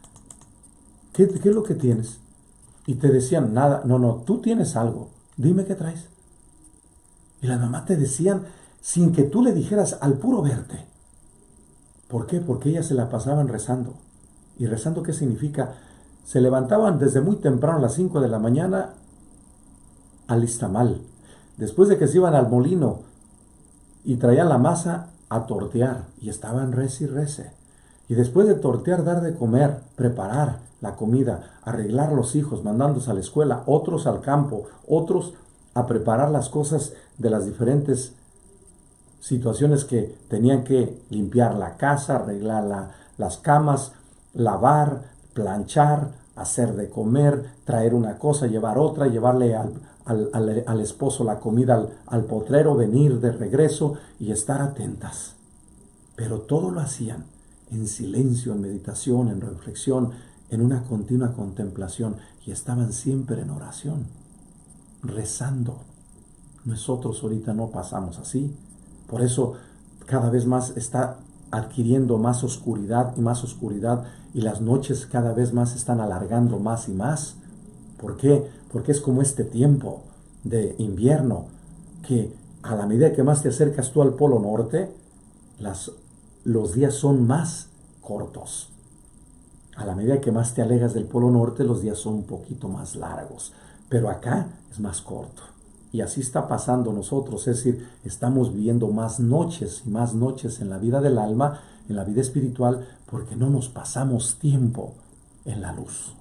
¿Qué es lo que tienes? Y te decían, nada, no, tú tienes algo. Dime qué traes. Y la mamá te decían sin que tú le dijeras al puro verte. ¿Por qué? Porque ellas se la pasaban rezando. ¿Y rezando qué significa? Se levantaban desde muy temprano a las 5 de la mañana al istamal. Después de que se iban al molino y traían la masa a tortear y estaban rece y rece. Y después de tortear, dar de comer, preparar la comida, arreglar los hijos, mandándolos a la escuela, otros al campo, otros a preparar las cosas de las diferentes situaciones que tenían que limpiar la casa, arreglar las camas, lavar, planchar, hacer de comer, traer una cosa, llevar otra, llevarle al esposo la comida al potrero, venir de regreso y estar atentas. Pero todo lo hacían en silencio, en meditación, en reflexión, en una continua contemplación, y estaban siempre en oración, rezando. Nosotros ahorita no pasamos así. Por eso cada vez más está adquiriendo más oscuridad y más oscuridad, y las noches cada vez más se están alargando más y más. ¿Por qué? Porque es como este tiempo de invierno, que a la medida que más te acercas tú al polo norte, los días son más cortos. A la medida que más te alejas del polo norte, los días son un poquito más largos. Pero acá es más corto. Y así está pasando nosotros, es decir, estamos viviendo más noches y más noches en la vida del alma, en la vida espiritual, porque no nos pasamos tiempo en la luz,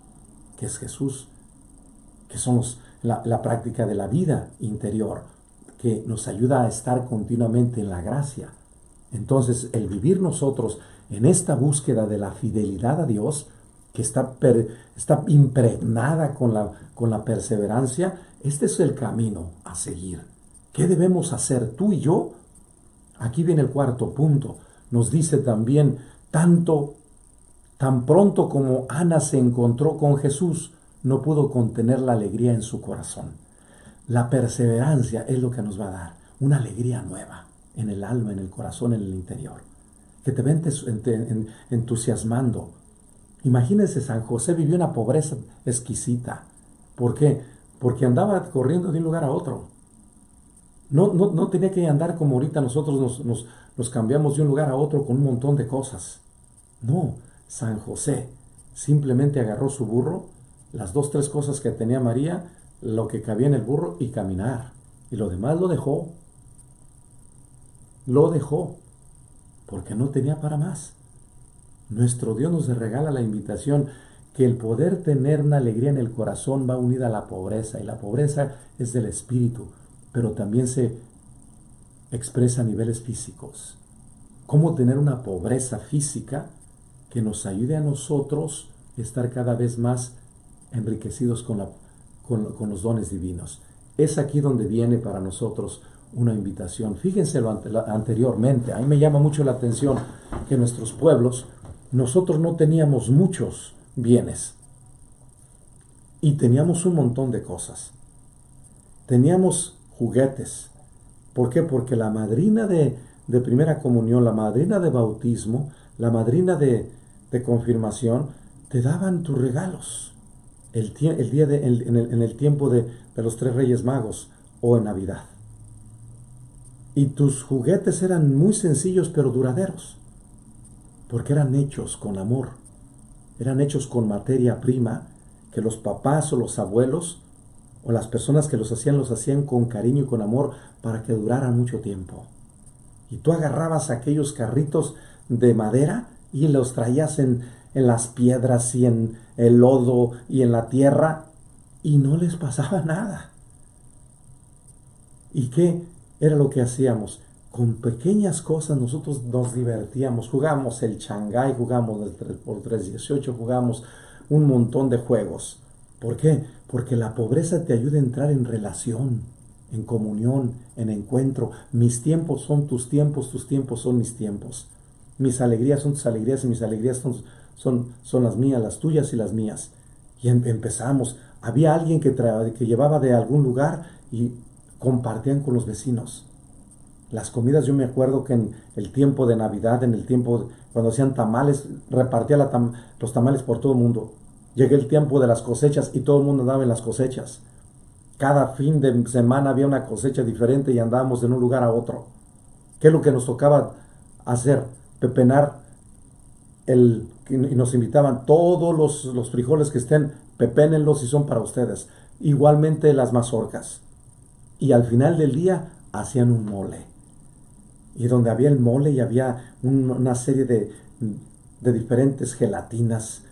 que es Jesús, que somos la práctica de la vida interior, que nos ayuda a estar continuamente en la gracia. Entonces, el vivir nosotros en esta búsqueda de la fidelidad a Dios, que está impregnada con la perseverancia, este es el camino a seguir. ¿Qué debemos hacer tú y yo? Aquí viene el cuarto punto. Nos dice también, tan pronto como Ana se encontró con Jesús, no pudo contener la alegría en su corazón. La perseverancia es lo que nos va a dar una alegría nueva en el alma, en el corazón, en el interior, que te va entusiasmando. Imagínense, San José vivió una pobreza exquisita. ¿Por qué? Porque andaba corriendo de un lugar a otro. No tenía que andar como ahorita nosotros nos cambiamos de un lugar a otro con un montón de cosas. No, San José simplemente agarró su burro, las 2, 3 cosas que tenía María, lo que cabía en el burro, y caminar. Y lo demás lo dejó. Lo dejó porque no tenía para más. Nuestro Dios nos regala la invitación que el poder tener una alegría en el corazón va unida a la pobreza, y la pobreza es del espíritu, pero también se expresa a niveles físicos. ¿Cómo tener una pobreza física que nos ayude a nosotros a estar cada vez más enriquecidos con los dones divinos? Es aquí donde viene para nosotros una invitación. Fíjense anteriormente, a mí me llama mucho la atención que nuestros pueblos nosotros no teníamos muchos bienes y teníamos un montón de cosas. Teníamos juguetes. ¿Por qué? Porque la madrina de primera comunión, la madrina de bautismo, la madrina de confirmación, te daban tus regalos. El día en el tiempo de los tres Reyes Magos o en Navidad. Y tus juguetes eran muy sencillos pero duraderos, porque eran hechos con amor, eran hechos con materia prima que los papás o los abuelos o las personas que los hacían con cariño y con amor para que duraran mucho tiempo. Y tú agarrabas aquellos carritos de madera y los traías en las piedras y en el lodo y en la tierra y no les pasaba nada. ¿Y qué era lo que hacíamos? Con pequeñas cosas nosotros nos divertíamos, jugábamos el Shanghái, jugábamos el 3x3 18, jugábamos un montón de juegos. ¿Por qué? Porque la pobreza te ayuda a entrar en relación, en comunión, en encuentro. Mis tiempos son tus tiempos son mis tiempos. Mis alegrías son tus alegrías y mis alegrías son las mías, las tuyas y las mías. Y empezamos. Había alguien que llevaba de algún lugar y compartían con los vecinos. Las comidas, yo me acuerdo que en el tiempo de Navidad, en el tiempo cuando hacían tamales, repartía los tamales por todo el mundo. Llegué el tiempo de las cosechas y todo el mundo andaba en las cosechas. Cada fin de semana había una cosecha diferente y andábamos de un lugar a otro. ¿Qué es lo que nos tocaba hacer? Pepenar y nos invitaban todos los frijoles que estén, pepénenlos y son para ustedes. Igualmente las mazorcas. Y al final del día hacían un mole. Y donde había el mole y había una serie de diferentes gelatinas,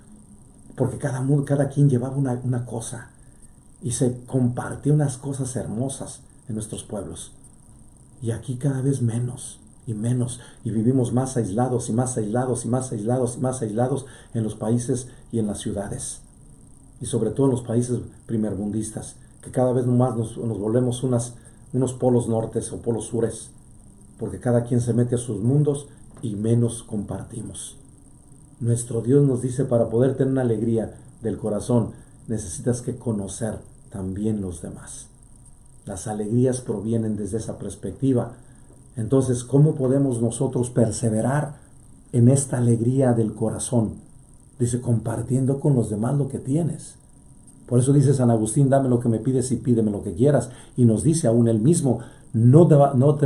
porque cada quien llevaba una cosa y se compartía unas cosas hermosas en nuestros pueblos. Y aquí cada vez menos y menos, y vivimos más aislados y más aislados y más aislados y más aislados en los países y en las ciudades, y sobre todo en los países primermundistas, que cada vez más nos volvemos unos polos nortes o polos sures, porque cada quien se mete a sus mundos y menos compartimos. Nuestro Dios nos dice, para poder tener una alegría del corazón, necesitas que conocer también los demás. Las alegrías provienen desde esa perspectiva. Entonces, ¿cómo podemos nosotros perseverar en esta alegría del corazón? Dice, compartiendo con los demás lo que tienes. Por eso dice San Agustín, dame lo que me pides y pídeme lo que quieras. Y nos dice aún él mismo, no te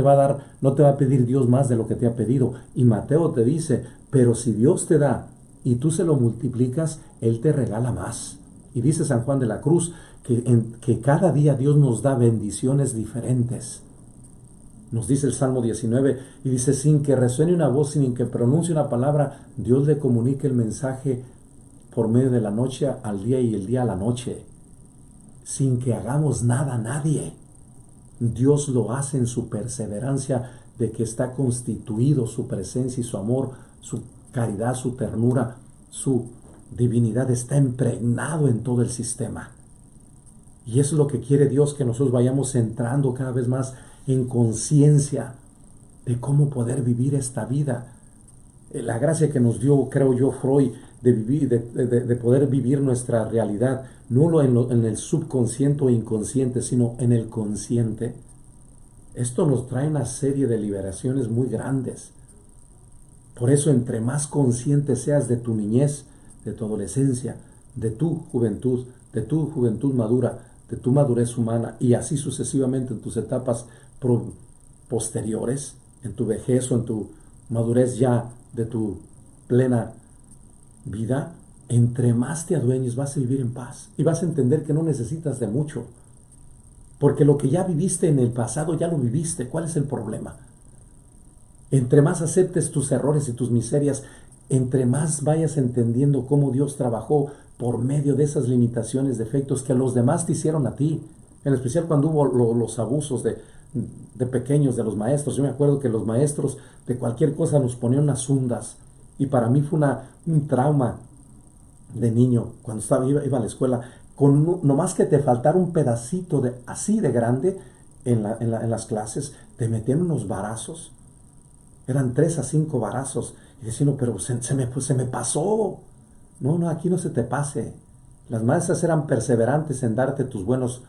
va a pedir Dios más de lo que te ha pedido. Y Mateo te dice, pero si Dios te da y tú se lo multiplicas, Él te regala más. Y dice San Juan de la Cruz que cada día Dios nos da bendiciones diferentes. Nos dice el Salmo 19 y dice, sin que resuene una voz, sin que pronuncie una palabra, Dios le comunica el mensaje por medio de la noche al día y el día a la noche. Sin que hagamos nada a nadie. Dios lo hace en su perseverancia de que está constituido su presencia y su amor, su caridad, su ternura, su divinidad está impregnado en todo el sistema. Y eso es lo que quiere Dios, que nosotros vayamos entrando cada vez más en conciencia de cómo poder vivir esta vida. La gracia que nos dio, creo yo, Freud, de poder vivir nuestra realidad, no en el subconsciente o inconsciente, sino en el consciente. Esto nos trae una serie de liberaciones muy grandes. Por eso, entre más consciente seas de tu niñez, de tu adolescencia, de tu juventud madura, de tu madurez humana, y así sucesivamente en tus etapas posteriores, en tu vejez o en tu madurez ya de tu plena vida, entre más te adueñes vas a vivir en paz y vas a entender que no necesitas de mucho, porque lo que ya viviste en el pasado ya lo viviste. ¿Cuál es el problema? Entre más aceptes tus errores y tus miserias, entre más vayas entendiendo cómo Dios trabajó por medio de esas limitaciones, defectos que los demás te hicieron a ti, en especial cuando hubo los abusos de pequeños, de los maestros. Yo me acuerdo que los maestros de cualquier cosa nos ponían unas fundas, y para mí fue un trauma de niño, cuando iba a la escuela, nomás que te faltara un pedacito así de grande en las clases, te metían unos varazos. Eran 3 a 5 varazos Y decía, no, pero se me pasó. No, no, aquí no se te pase. Las maestras eran perseverantes en darte tus buenos.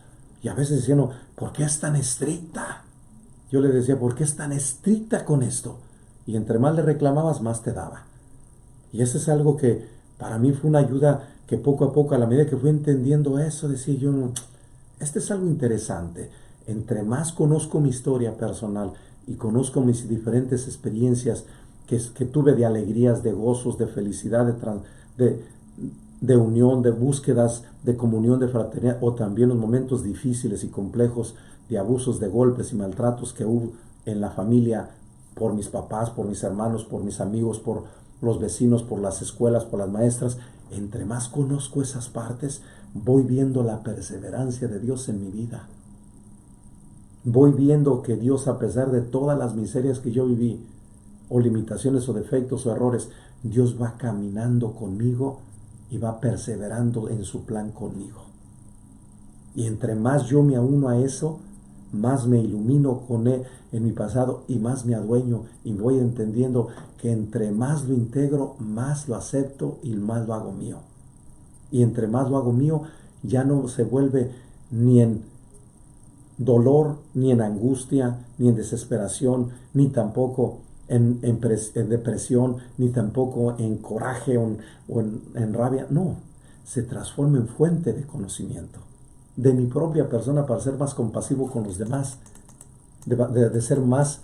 Y a veces decían, no, ¿por qué es tan estricta? Yo le decía, ¿por qué es tan estricta con esto? Y entre más le reclamabas, más te daba. Y eso es algo que para mí fue una ayuda que poco a poco, a la medida que fui entendiendo eso, decía yo, no, este es algo interesante. Entre más conozco mi historia personal y conozco mis diferentes experiencias que tuve de alegrías, de gozos, de felicidad, de, de unión, de búsquedas, de comunión, de fraternidad, o también los momentos difíciles y complejos de abusos, de golpes y maltratos que hubo en la familia por mis papás, por mis hermanos, por mis amigos, por los vecinos, por las escuelas, por las maestras. Entre más conozco esas partes, voy viendo la perseverancia de Dios en mi vida. Voy viendo que Dios, a pesar de todas las miserias que yo viví, o limitaciones o defectos o errores, Dios va caminando conmigo y va perseverando en su plan conmigo. Y entre más yo me auno a eso, más me ilumino con él en mi pasado y más me adueño y voy entendiendo que entre más lo integro, más lo acepto y más lo hago mío. Y entre más lo hago mío, ya no se vuelve ni en dolor, ni en angustia, ni en desesperación, ni tampoco en depresión, ni tampoco en coraje o en rabia. No, se transforma en fuente de conocimiento de mi propia persona para ser más compasivo con los demás, de ser más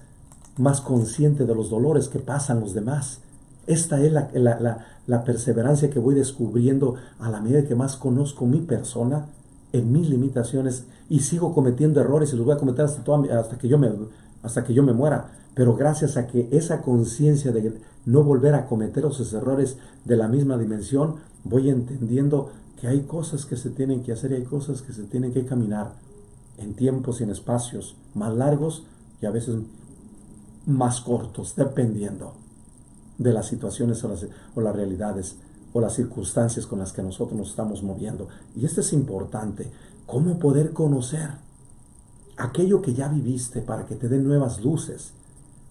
consciente de los dolores que pasan los demás. Esta es la perseverancia que voy descubriendo a la medida que más conozco mi persona, en mis limitaciones, y sigo cometiendo errores y los voy a cometer hasta que yo me muera. Pero gracias a que esa conciencia de no volver a cometer esos errores de la misma dimensión, voy entendiendo que hay cosas que se tienen que hacer y hay cosas que se tienen que caminar en tiempos y en espacios más largos y a veces más cortos, dependiendo de las situaciones o las realidades o las circunstancias con las que nosotros nos estamos moviendo. Y esto es importante, cómo poder conocer aquello que ya viviste para que te dé nuevas luces,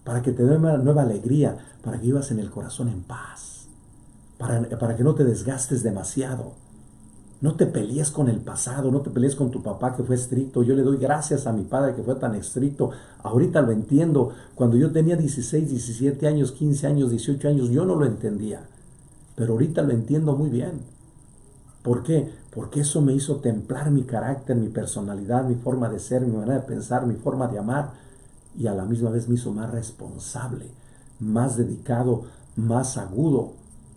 para que te dé una nueva alegría, para que vivas en el corazón en paz, para que no te desgastes demasiado. No te pelees con el pasado, no te pelees con tu papá que fue estricto. Yo le doy gracias a mi padre que fue tan estricto. Ahorita lo entiendo. Cuando yo tenía 16, 17 años, 15 años, 18 años, yo no lo entendía. Pero ahorita lo entiendo muy bien. ¿Por qué? Porque eso me hizo templar mi carácter, mi personalidad, mi forma de ser, mi manera de pensar, mi forma de amar. Y a la misma vez me hizo más responsable, más dedicado, más agudo.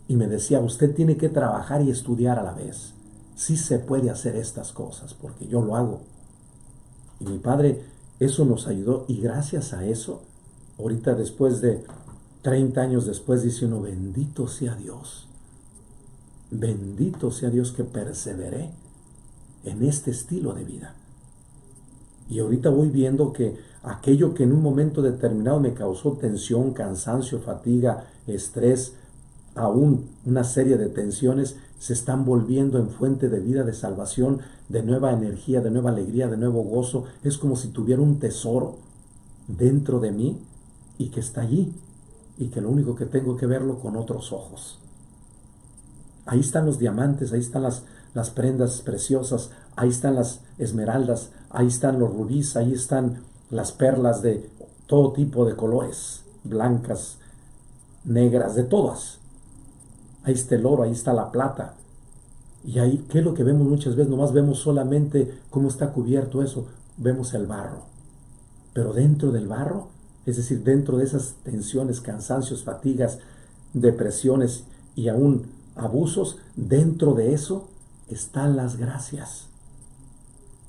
Y me decía, usted tiene que trabajar y estudiar a la vez. Sí se puede hacer estas cosas, porque yo lo hago. Y mi padre, eso nos ayudó. Y gracias a eso, ahorita después de 30 años después, dice uno, bendito sea Dios. Bendito sea Dios que perseveré en este estilo de vida. Y ahorita voy viendo que aquello que en un momento determinado me causó tensión, cansancio, fatiga, estrés, aún una serie de tensiones, se están volviendo en fuente de vida, de salvación, de nueva energía, de nueva alegría, de nuevo gozo. Es como si tuviera un tesoro dentro de mí y que está allí y que lo único que tengo que verlo con otros ojos. Ahí están los diamantes, ahí están las prendas preciosas, ahí están las esmeraldas, ahí están los rubíes, ahí están las perlas de todo tipo de colores, blancas, negras, de todas. Ahí está el oro, ahí está la plata. Y ahí, ¿qué es lo que vemos muchas veces? Nomás vemos solamente cómo está cubierto eso, vemos el barro. Pero dentro del barro, es decir, dentro de esas tensiones, cansancios, fatigas, depresiones y aún abusos, dentro de eso están las gracias.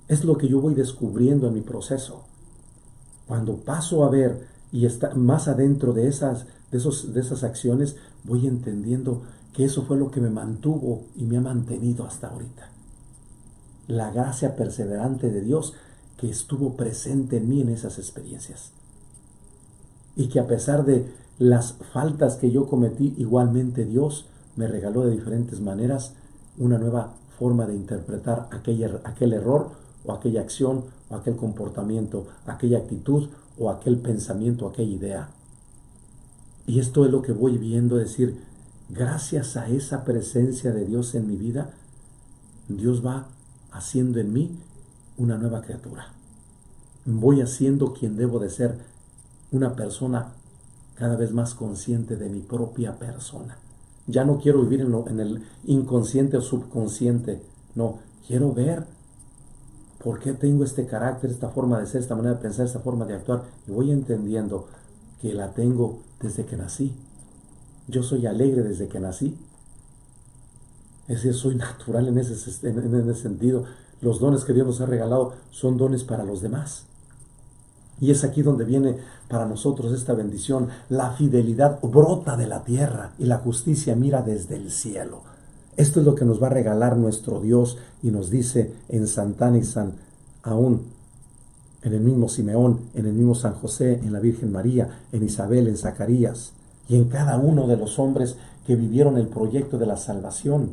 Es lo que yo voy descubriendo en mi proceso. Cuando paso a ver y está más adentro de esas acciones, voy entendiendo que eso fue lo que me mantuvo y me ha mantenido hasta ahorita. La gracia perseverante de Dios que estuvo presente en mí en esas experiencias. Y que a pesar de las faltas que yo cometí, igualmente Dios me regaló de diferentes maneras una nueva forma de interpretar aquel error o aquella acción o aquel comportamiento, aquella actitud o aquel pensamiento, aquella idea. Y esto es lo que voy viendo, decir, gracias a esa presencia de Dios en mi vida, Dios va haciendo en mí una nueva criatura. Voy haciendo quien debo de ser, una persona cada vez más consciente de mi propia persona. Ya no quiero vivir en el inconsciente o subconsciente. No, quiero ver por qué tengo este carácter, esta forma de ser, esta manera de pensar, esta forma de actuar. Y voy entendiendo que la tengo desde que nací. Yo soy alegre desde que nací. Es decir, soy natural en ese sentido. Los dones que Dios nos ha regalado son dones para los demás. Y es aquí donde viene para nosotros esta bendición. La fidelidad brota de la tierra y la justicia mira desde el cielo. Esto es lo que nos va a regalar nuestro Dios, y nos dice en Santana y San, aún en el mismo Simeón, en el mismo San José, en la Virgen María, en Isabel, en Zacarías y en cada uno de los hombres que vivieron el proyecto de la salvación.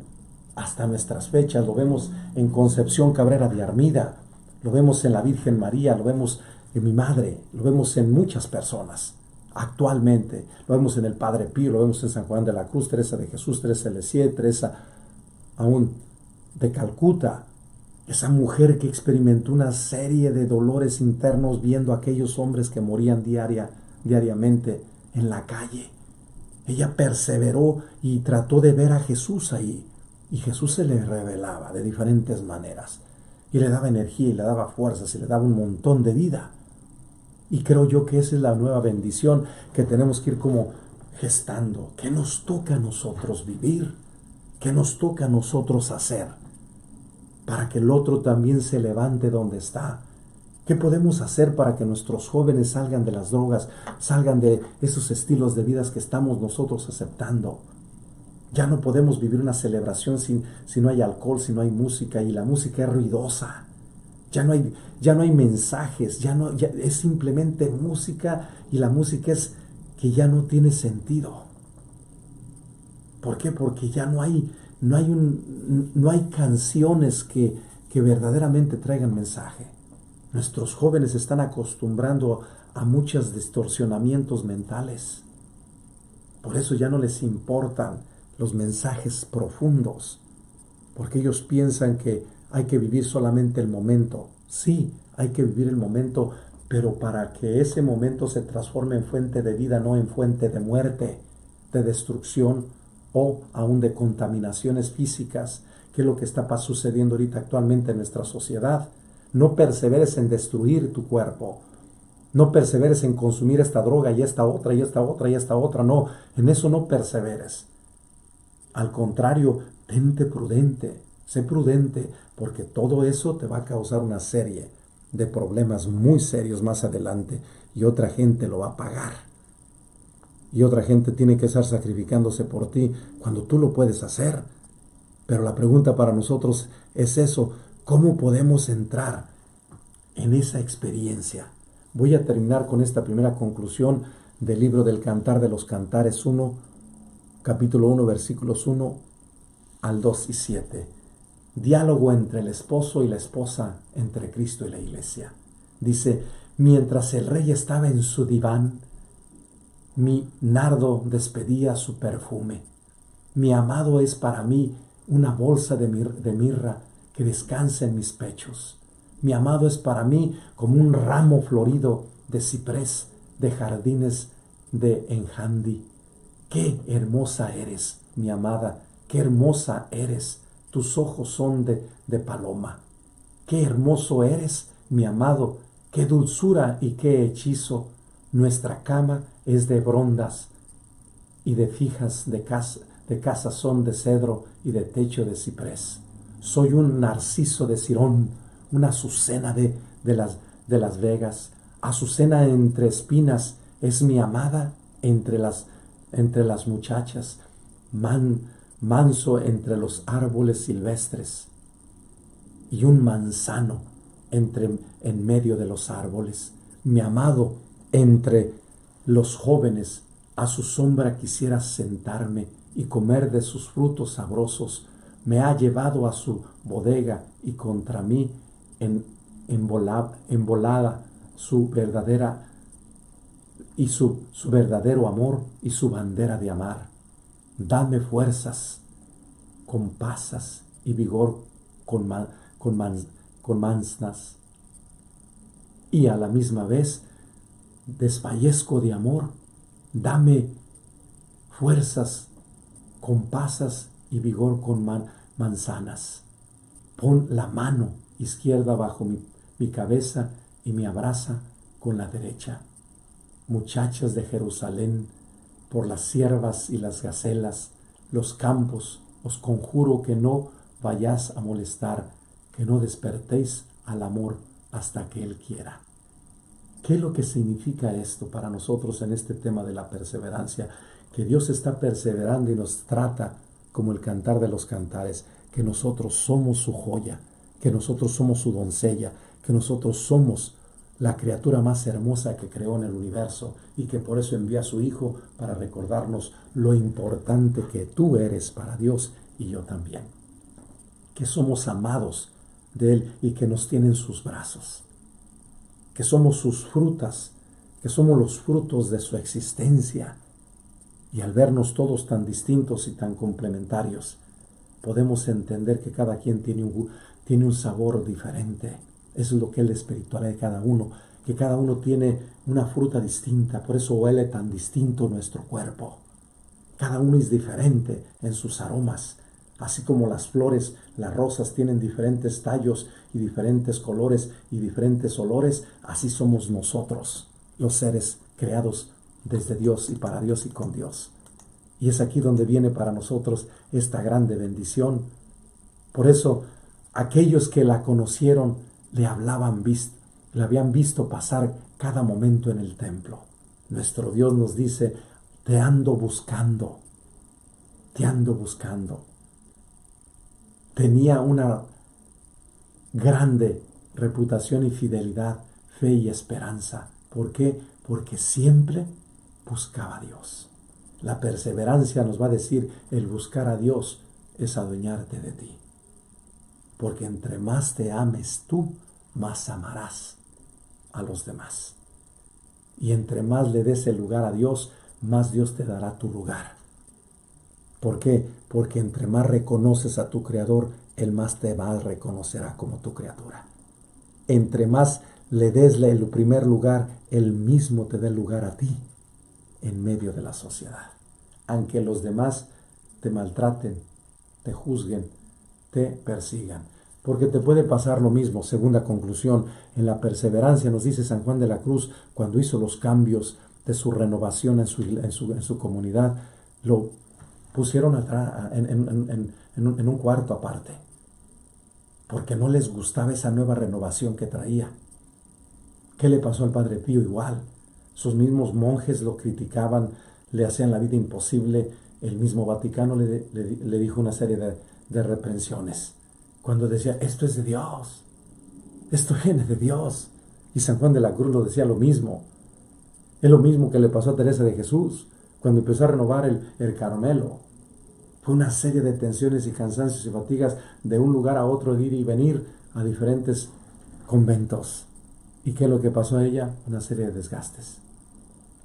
Hasta nuestras fechas lo vemos en Concepción Cabrera de Armida, lo vemos en la Virgen María, lo vemos en mi madre, lo vemos en muchas personas actualmente, lo vemos en el Padre Pío, lo vemos en San Juan de la Cruz, Teresa de Jesús, Teresa de Lisieux, Teresa aún de Calcuta, esa mujer que experimentó una serie de dolores internos viendo a aquellos hombres que morían diariamente en la calle. Ella perseveró y trató de ver a Jesús ahí, y Jesús se le revelaba de diferentes maneras y le daba energía y le daba fuerzas y le daba un montón de vida. Y creo yo que esa es la nueva bendición que tenemos que ir como gestando. ¿Qué nos toca a nosotros vivir? ¿Qué nos toca a nosotros hacer para que el otro también se levante donde está? ¿Qué podemos hacer para que nuestros jóvenes salgan de las drogas, salgan de esos estilos de vida que estamos nosotros aceptando? Ya no podemos vivir una celebración si no hay alcohol, si no hay música, y la música es ruidosa. Ya no hay mensajes, ya es simplemente música, y la música es que ya no tiene sentido. ¿Por qué? Porque ya no hay canciones que verdaderamente traigan mensaje. Nuestros jóvenes se están acostumbrando a muchos distorsionamientos mentales. Por eso ya no les importan los mensajes profundos, porque ellos piensan que hay que vivir solamente el momento. Sí, hay que vivir el momento, pero para que ese momento se transforme en fuente de vida, no en fuente de muerte, de destrucción o aún de contaminaciones físicas, que es lo que está sucediendo ahorita actualmente en nuestra sociedad. No perseveres en destruir tu cuerpo. No perseveres en consumir esta droga y esta otra y esta otra y esta otra. No, en eso no perseveres. Al contrario, tente prudente, sé prudente, porque todo eso te va a causar una serie de problemas muy serios más adelante, y otra gente lo va a pagar. Y otra gente tiene que estar sacrificándose por ti cuando tú lo puedes hacer. Pero la pregunta para nosotros es eso: ¿cómo podemos entrar en esa experiencia? Voy a terminar con esta primera conclusión del libro del Cantar de los Cantares 1, capítulo 1, versículos 1 al 2 y 7. Diálogo entre el esposo y la esposa, entre Cristo y la iglesia. Dice: mientras el rey estaba en su diván, mi nardo despedía su perfume. Mi amado es para mí una bolsa de mirra que descansa en mis pechos. Mi amado es para mí como un ramo florido de ciprés de jardines de Enjandí. Qué hermosa eres, mi amada, qué hermosa eres. Tus ojos son de paloma. Qué hermoso eres, mi amado, qué dulzura y qué hechizo. Nuestra cama es de brondas y de fijas de casa son de cedro y de techo de ciprés. Soy un narciso de Cirón, una azucena de las Vegas. Azucena entre espinas es mi amada entre las muchachas. Manso entre los árboles silvestres, y un manzano en medio de los árboles. Mi amado entre los jóvenes, a su sombra quisiera sentarme y comer de sus frutos sabrosos. Me ha llevado a su bodega y contra mí embolada su verdadera y su verdadero amor y su bandera de amar. Dame fuerzas, compasas y vigor con, con mansnas. Y a la misma vez desfallezco de amor. Dame fuerzas, compasas y vigor con manzanas. Pon la mano izquierda bajo mi cabeza y me abraza con la derecha. Muchachas de Jerusalén, por las ciervas y las gacelas, los campos, os conjuro que no vayáis a molestar, que no despertéis al amor hasta que Él quiera. ¿Qué es lo que significa esto para nosotros en este tema de la perseverancia? Que Dios está perseverando y nos trata como el cantar de los cantares, que nosotros somos su joya, que nosotros somos su doncella, que nosotros somos la criatura más hermosa que creó en el universo y que por eso envía a su Hijo para recordarnos lo importante que tú eres para Dios y yo también. Que somos amados de Él y que nos tiene en sus brazos. Que somos sus frutas, que somos los frutos de su existencia. Y al vernos todos tan distintos y tan complementarios, podemos entender que cada quien tiene un sabor diferente. Eso es lo que es la espiritualidad de cada uno, que cada uno tiene una fruta distinta, por eso huele tan distinto nuestro cuerpo. Cada uno es diferente en sus aromas, así como las flores, las rosas tienen diferentes tallos y diferentes colores y diferentes olores, así somos nosotros, los seres creados desde Dios y para Dios y con Dios. Y es aquí donde viene para nosotros esta grande bendición. Por eso, aquellos que la conocieron le habían visto pasar cada momento en el templo. Nuestro Dios nos dice, te ando buscando, te ando buscando. Tenía una grande reputación y fidelidad, fe y esperanza. ¿Por qué? Porque siempre buscaba a Dios. La perseverancia nos va a decir, el buscar a Dios es adueñarte de ti. Porque entre más te ames tú, más amarás a los demás. Y entre más le des el lugar a Dios, más Dios te dará tu lugar. ¿Por qué? Porque entre más reconoces a tu Creador, Él más te va a reconocer como tu criatura. Entre más le des el primer lugar, Él mismo te da el lugar a ti en medio de la sociedad. Aunque los demás te maltraten, te juzguen, te persigan. Porque te puede pasar lo mismo. Segunda conclusión, en la perseverancia nos dice San Juan de la Cruz, cuando hizo los cambios de su renovación en su comunidad, lo pusieron en un cuarto aparte, porque no les gustaba esa nueva renovación que traía. ¿Qué le pasó al Padre Pío? Igual. Sus mismos monjes lo criticaban, le hacían la vida imposible. El mismo Vaticano le dijo una serie de reprensiones. Cuando decía, esto es de Dios, esto viene de Dios. Y San Juan de la Cruz lo decía lo mismo. Es lo mismo que le pasó a Teresa de Jesús, cuando empezó a renovar el Carmelo. Fue una serie de tensiones y cansancios y fatigas de un lugar a otro, de ir y venir a diferentes conventos. ¿Y qué es lo que pasó a ella? Una serie de desgastes.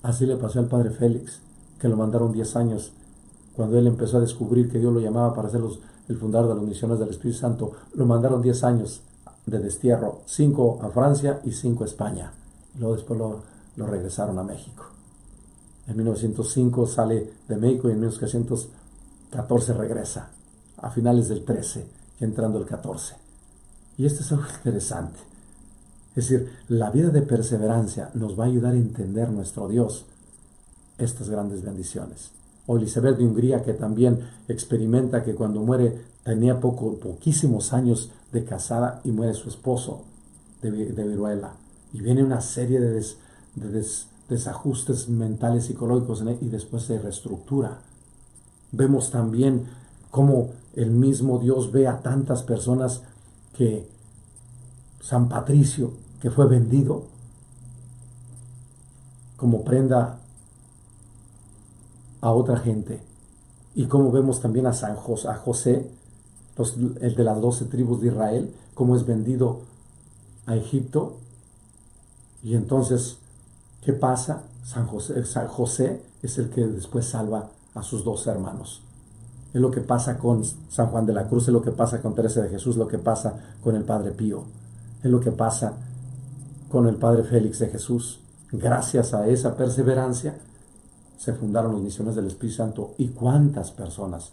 Así le pasó al Padre Félix, que lo mandaron 10 años. Cuando él empezó a descubrir que Dios lo llamaba para ser el fundador de los misioneros del Espíritu Santo, lo mandaron 10 años de destierro, 5 a Francia y 5 a España. Y luego después lo regresaron a México. En 1905 sale de México y en 1914 regresa, a finales del 13, entrando el 14. Y esto es algo interesante. Es decir, la vida de perseverancia nos va a ayudar a entender nuestro Dios estas grandes bendiciones. O Elizabeth de Hungría, que también experimenta que cuando muere tenía poquísimos años de casada y muere su esposo de viruela. Y viene una serie de desajustes mentales, psicológicos y después se reestructura. Vemos también cómo el mismo Dios ve a tantas personas que San Patricio, que fue vendido como prenda a otra gente. Y como vemos también a José, el de las 12 tribus de Israel, como es vendido a Egipto. Y entonces, ¿qué pasa? San José es el que después salva a sus dos hermanos. Es lo que pasa con San Juan de la Cruz, es lo que pasa con Teresa de Jesús, lo que pasa con el Padre Pío, es lo que pasa con el Padre Félix de Jesús. Gracias a esa perseverancia se fundaron los misiones del Espíritu Santo. ¿Y cuántas personas?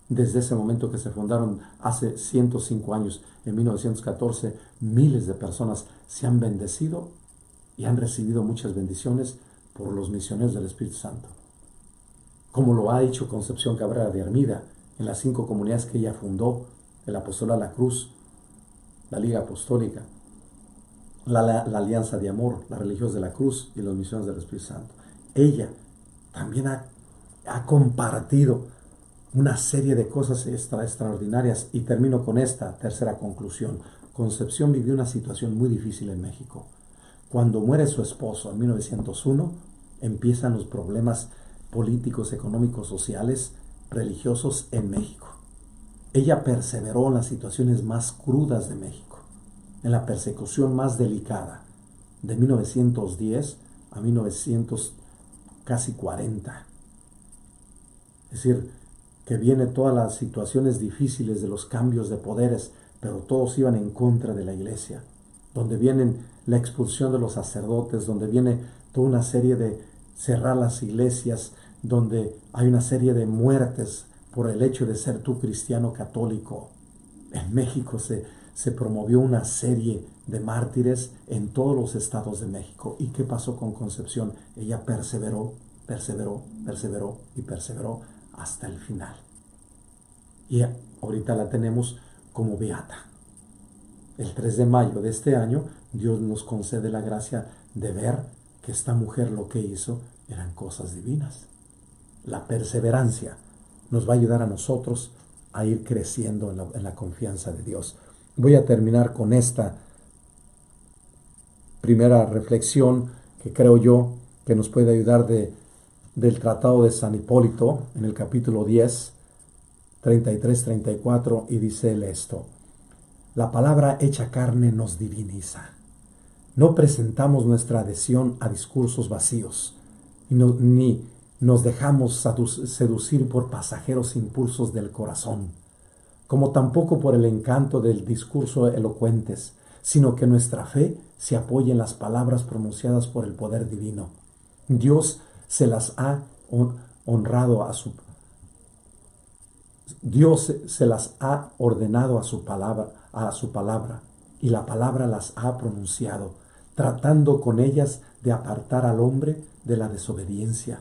Desde ese momento que se fundaron hace 105 años, en 1914, miles de personas se han bendecido y han recibido muchas bendiciones por los misioneros del Espíritu Santo. Como lo ha hecho Concepción Cabrera de Armida en las 5 comunidades que ella fundó: el Apostolado a la Cruz, la Liga Apostólica, la Alianza de Amor, las Religiosas de la Cruz y los Misioneros del Espíritu Santo. Ella también ha compartido una serie de cosas extraordinarias. Y termino con esta tercera conclusión. Concepción vivió una situación muy difícil en México. Cuando muere su esposo en 1901, empiezan los problemas políticos, económicos, sociales, religiosos en México. Ella perseveró en las situaciones más crudas de México, en la persecución más delicada, de 1910 a 1940. Es decir, que viene todas las situaciones difíciles de los cambios de poderes, pero todos iban en contra de la iglesia, donde viene la expulsión de los sacerdotes, donde viene toda una serie de cerrar las iglesias, donde hay una serie de muertes por el hecho de ser tú cristiano católico. En México se promovió una serie de mártires en todos los estados de México. ¿Y qué pasó con Concepción? Ella perseveró y perseveró hasta el final. Y ahorita la tenemos como beata. El 3 de mayo de este año, Dios nos concede la gracia de ver que esta mujer lo que hizo eran cosas divinas. La perseverancia nos va a ayudar a nosotros a ir creciendo en la confianza de Dios. Voy a terminar con esta primera reflexión que creo yo que nos puede ayudar del Tratado de San Hipólito, en el capítulo 10, 33-34, y dice él esto: la palabra hecha carne nos diviniza. No presentamos nuestra adhesión a discursos vacíos, ni nos dejamos seducir por pasajeros impulsos del corazón, como tampoco por el encanto del discurso elocuentes, sino que nuestra fe se apoya en las palabras pronunciadas por el poder divino. Dios se las ha honrado Dios se las ha ordenado a su palabra, y la palabra las ha pronunciado, tratando con ellas de apartar al hombre de la desobediencia,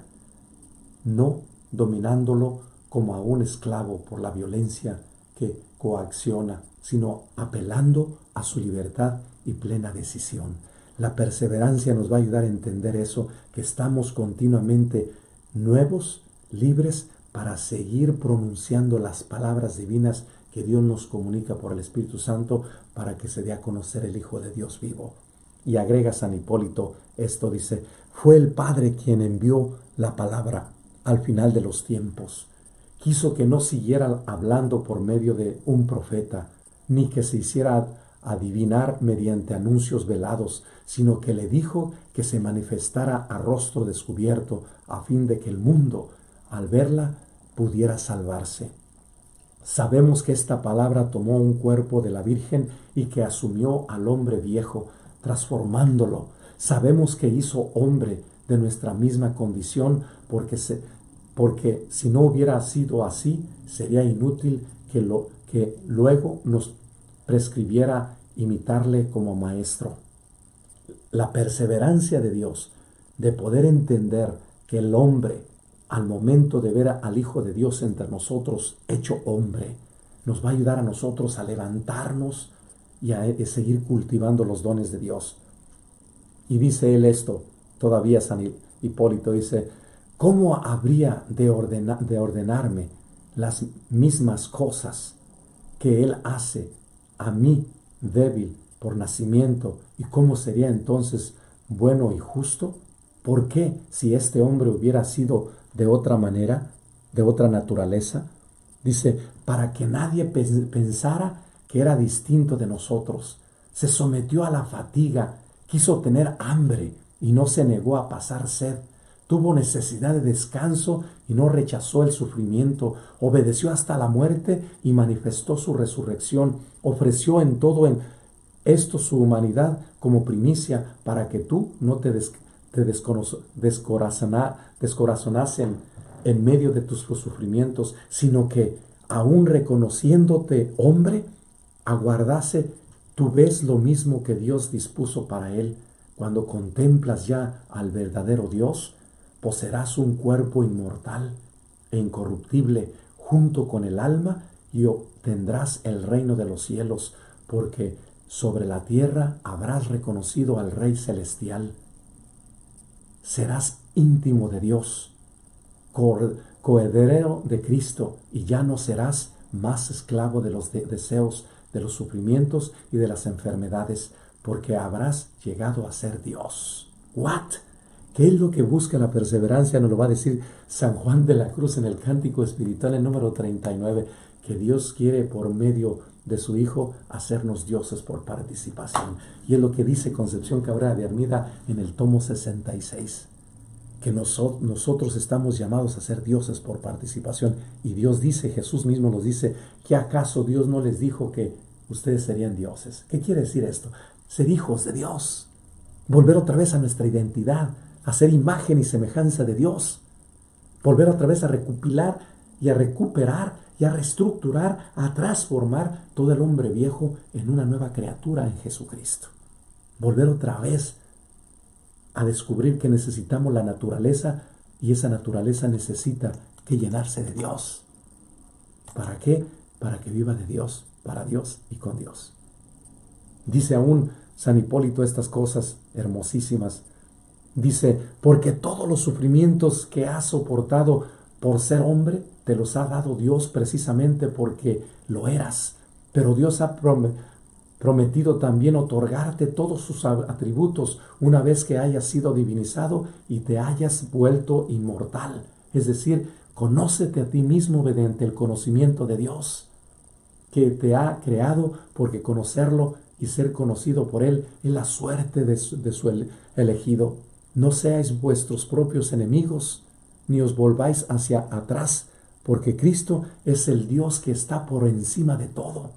no dominándolo como a un esclavo por la violencia que coacciona, sino apelando a su libertad y plena decisión. La perseverancia nos va a ayudar a entender eso, que estamos continuamente nuevos, libres, para seguir pronunciando las palabras divinas que Dios nos comunica por el Espíritu Santo, para que se dé a conocer el Hijo de Dios vivo. Y agrega San Hipólito esto, dice: fue el Padre quien envió la palabra al final de los tiempos. Quiso que no siguiera hablando por medio de un profeta, ni que se hiciera adivinar mediante anuncios velados, sino que le dijo que se manifestara a rostro descubierto, a fin de que el mundo, al verla, pudiera salvarse. Sabemos que esta palabra tomó un cuerpo de la Virgen y que asumió al hombre viejo, transformándolo. Sabemos que hizo hombre de nuestra misma condición, porque si no hubiera sido así, sería inútil que luego nos prescribiera imitarle como maestro. La perseverancia de Dios, de poder entender que el hombre, al momento de ver al Hijo de Dios entre nosotros, hecho hombre, nos va a ayudar a nosotros a levantarnos y a seguir cultivando los dones de Dios. Y dice él esto, todavía San Hipólito dice: ¿cómo habría de ordenarme las mismas cosas que él hace a mí, débil por nacimiento? ¿Y cómo sería entonces bueno y justo? ¿Por qué, si este hombre hubiera sido de otra manera, de otra naturaleza? Dice: para que nadie pensara que era distinto de nosotros. Se sometió a la fatiga, quiso tener hambre y no se negó a pasar sed. Tuvo necesidad de descanso y no rechazó el sufrimiento. Obedeció hasta la muerte y manifestó su resurrección. Ofreció en todo esto su humanidad como primicia para que tú no te descorazonasen en medio de tus sufrimientos, sino que aún reconociéndote hombre, aguardase. Tú ves lo mismo que Dios dispuso para él. Cuando contemplas ya al verdadero Dios, poseerás un cuerpo inmortal e incorruptible junto con el alma y obtendrás el reino de los cielos, porque sobre la tierra habrás reconocido al Rey Celestial. Serás íntimo de Dios, coheredero de Cristo, y ya no serás más esclavo de los deseos, de los sufrimientos y de las enfermedades, porque habrás llegado a ser Dios. ¿What? ¿Qué es lo que busca la perseverancia? Nos lo va a decir San Juan de la Cruz en el Cántico Espiritual, el número 39, que Dios quiere por medio de su Hijo hacernos dioses por participación. Y es lo que dice Concepción Cabrera de Armida en el tomo 66, que nosotros estamos llamados a ser dioses por participación. Y Dios dice, Jesús mismo nos dice, ¿que acaso Dios no les dijo que ustedes serían dioses? ¿Qué quiere decir esto? Ser hijos de Dios, volver otra vez a nuestra identidad, a ser imagen y semejanza de Dios, volver otra vez a recopilar y a recuperar y a reestructurar, a transformar todo el hombre viejo en una nueva criatura en Jesucristo. Volver otra vez a descubrir que necesitamos la naturaleza, y esa naturaleza necesita que llenarse de Dios. ¿Para qué? Para que viva de Dios, para Dios y con Dios. Dice aún San Hipólito estas cosas hermosísimas. Dice, porque todos los sufrimientos que has soportado por ser hombre, te los ha dado Dios precisamente porque lo eras. Pero Dios ha prometido también otorgarte todos sus atributos una vez que hayas sido divinizado y te hayas vuelto inmortal. Es decir, conócete a ti mismo mediante el conocimiento de Dios, que te ha creado, porque conocerlo y ser conocido por Él es la suerte de su elegido. No seáis vuestros propios enemigos, ni os volváis hacia atrás, porque Cristo es el Dios que está por encima de todo.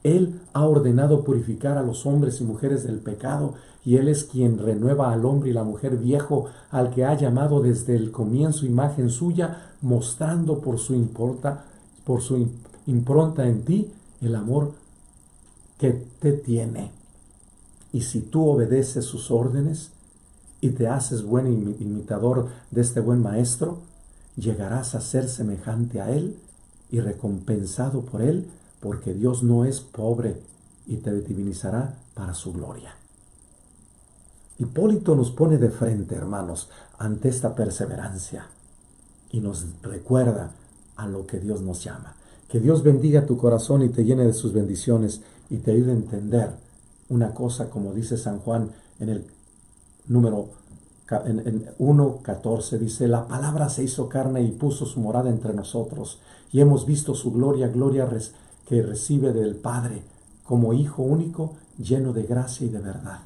Él ha ordenado purificar a los hombres y mujeres del pecado, y Él es quien renueva al hombre y la mujer viejo, al que ha llamado desde el comienzo imagen suya, mostrando por su impronta en ti el amor que te tiene. Y si tú obedeces sus órdenes y te haces buen imitador de este buen maestro, llegarás a ser semejante a Él y recompensado por Él, porque Dios no es pobre y te divinizará para su gloria. Hipólito nos pone de frente, hermanos, ante esta perseverancia y nos recuerda a lo que Dios nos llama. Que Dios bendiga tu corazón y te llene de sus bendiciones y te ayude a entender una cosa, como dice San Juan en el número en 1:14, dice, la palabra se hizo carne y puso su morada entre nosotros, y hemos visto su gloria, que recibe del Padre, como Hijo único, lleno de gracia y de verdad.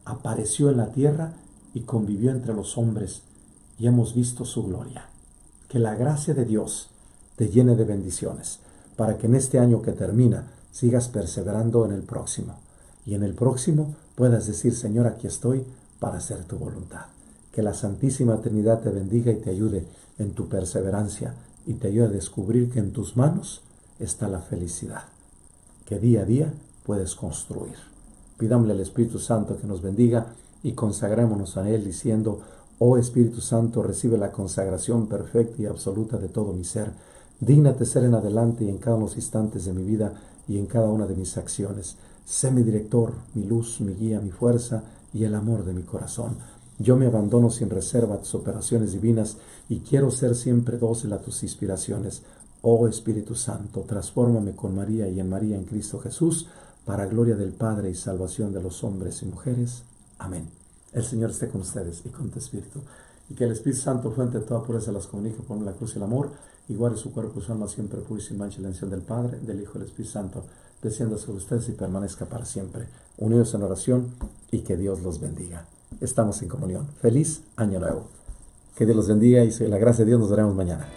Apareció en la tierra y convivió entre los hombres, y hemos visto su gloria. Que la gracia de Dios te llene de bendiciones, para que en este año que termina sigas perseverando en el próximo, y en el próximo puedas decir, Señor, aquí estoy para hacer tu voluntad. Que la Santísima Trinidad te bendiga y te ayude en tu perseverancia, y te ayude a descubrir que en tus manos está la felicidad, que día a día puedes construir. Pidámosle al Espíritu Santo que nos bendiga y consagrémonos a Él diciendo, oh Espíritu Santo, recibe la consagración perfecta y absoluta de todo mi ser. Dígnate ser en adelante y en cada uno de los instantes de mi vida y en cada una de mis acciones. Sé mi director, mi luz, mi guía, mi fuerza y el amor de mi corazón. Yo me abandono sin reserva a tus operaciones divinas y quiero ser siempre dócil a tus inspiraciones. Oh Espíritu Santo, transfórmame con María y en María en Cristo Jesús, para gloria del Padre y salvación de los hombres y mujeres. Amén. El Señor esté con ustedes y con tu espíritu. Y que el Espíritu Santo, fuente de toda pureza, las comunique por la cruz y el amor, y guarde su cuerpo y su alma siempre puro y sin mancha, en la bendición del Padre, del Hijo y del Espíritu Santo, descienda sobre ustedes y permanezca para siempre. Unidos en oración, y que Dios los bendiga. estamos en comunión. Feliz Año Nuevo. Que Dios los bendiga y la gracia de Dios nos veremos mañana.